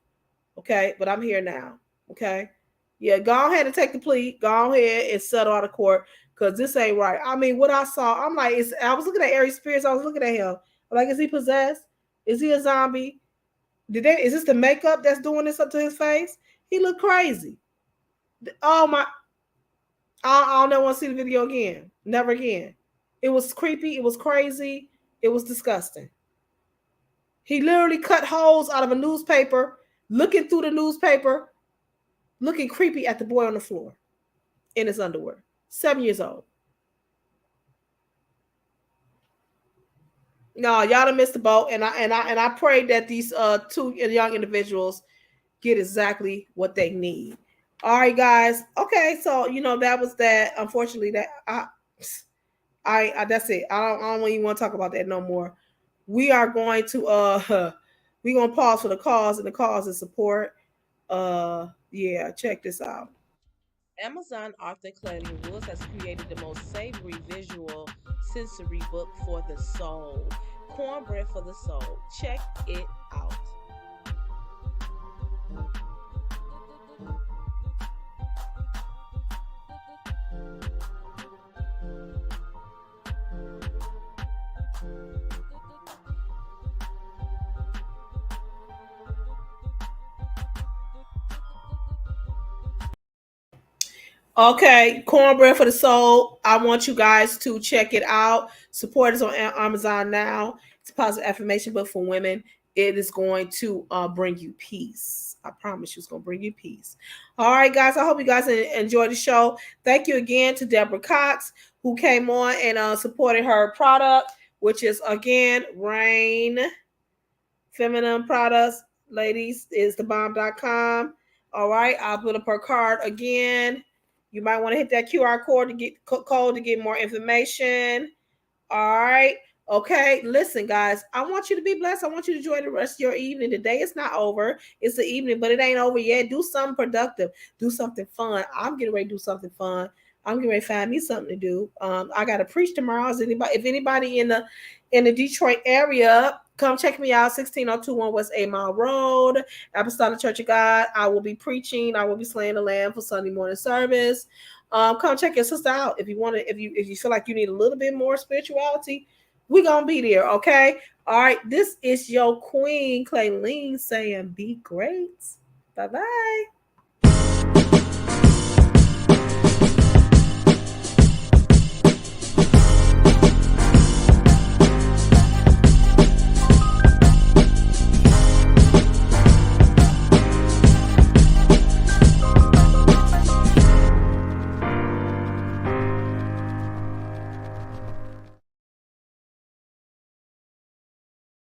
A: Okay, but I'm here now. Okay, yeah, go ahead and take the plea. Go ahead and settle out of court, because this ain't right. I mean, what I saw, I'm like, I was looking at Aries Spears. I was looking at him. I'm like, is he possessed? Is he a zombie? Is this the makeup that's doing this up to his face? He looked crazy. Oh my! I don't never want to see the video again. Never again. It was creepy. It was crazy. It was disgusting. He literally cut holes out of a newspaper, looking through the newspaper, looking creepy at the boy on the floor in his underwear. 7 years old. No, y'all done missed the boat, and I pray that these two young individuals get exactly what they need. All right, guys. Okay, so that was that. Unfortunately, that I that's it. I don't even want to talk about that no more. We are going to We're gonna pause for the cause, and the cause is support. Yeah, check this out. Amazon author Claudine Woods has created the most savory visual sensory book for the soul. Cornbread for the soul. Check it out. Okay, Cornbread for the Soul. I want you guys to check it out. Support us on Amazon now. It's a positive affirmation book for women. It is going to bring you peace. I promise you, it's going to bring you peace. All right, guys. I hope you guys enjoyed the show. Thank you again to Deborah Cox, who came on and supported her product, which is again Rain Feminine Products. Ladies, is thebomb.com. All right, I'll put up her card again. You might want to hit that QR code to get code to get more information. All right. Okay. Listen, guys, I want you to be blessed. I want you to enjoy the rest of your evening. The day is not over. It's the evening, but it ain't over yet. Do something productive. Do something fun. I'm getting ready to do something fun. I'm getting ready to find me something to do. I got to preach tomorrow. If anybody in the Detroit area, come check me out. 16021 West 8 Mile Road, Apostolic Church of God. I will be preaching. I will be slaying the lamb for Sunday morning service. Come check your sister out if you want to. If you feel like you need a little bit more spirituality, we gonna be there. Okay. All right. This is your queen, Clayleen, saying, "Be great." Bye bye.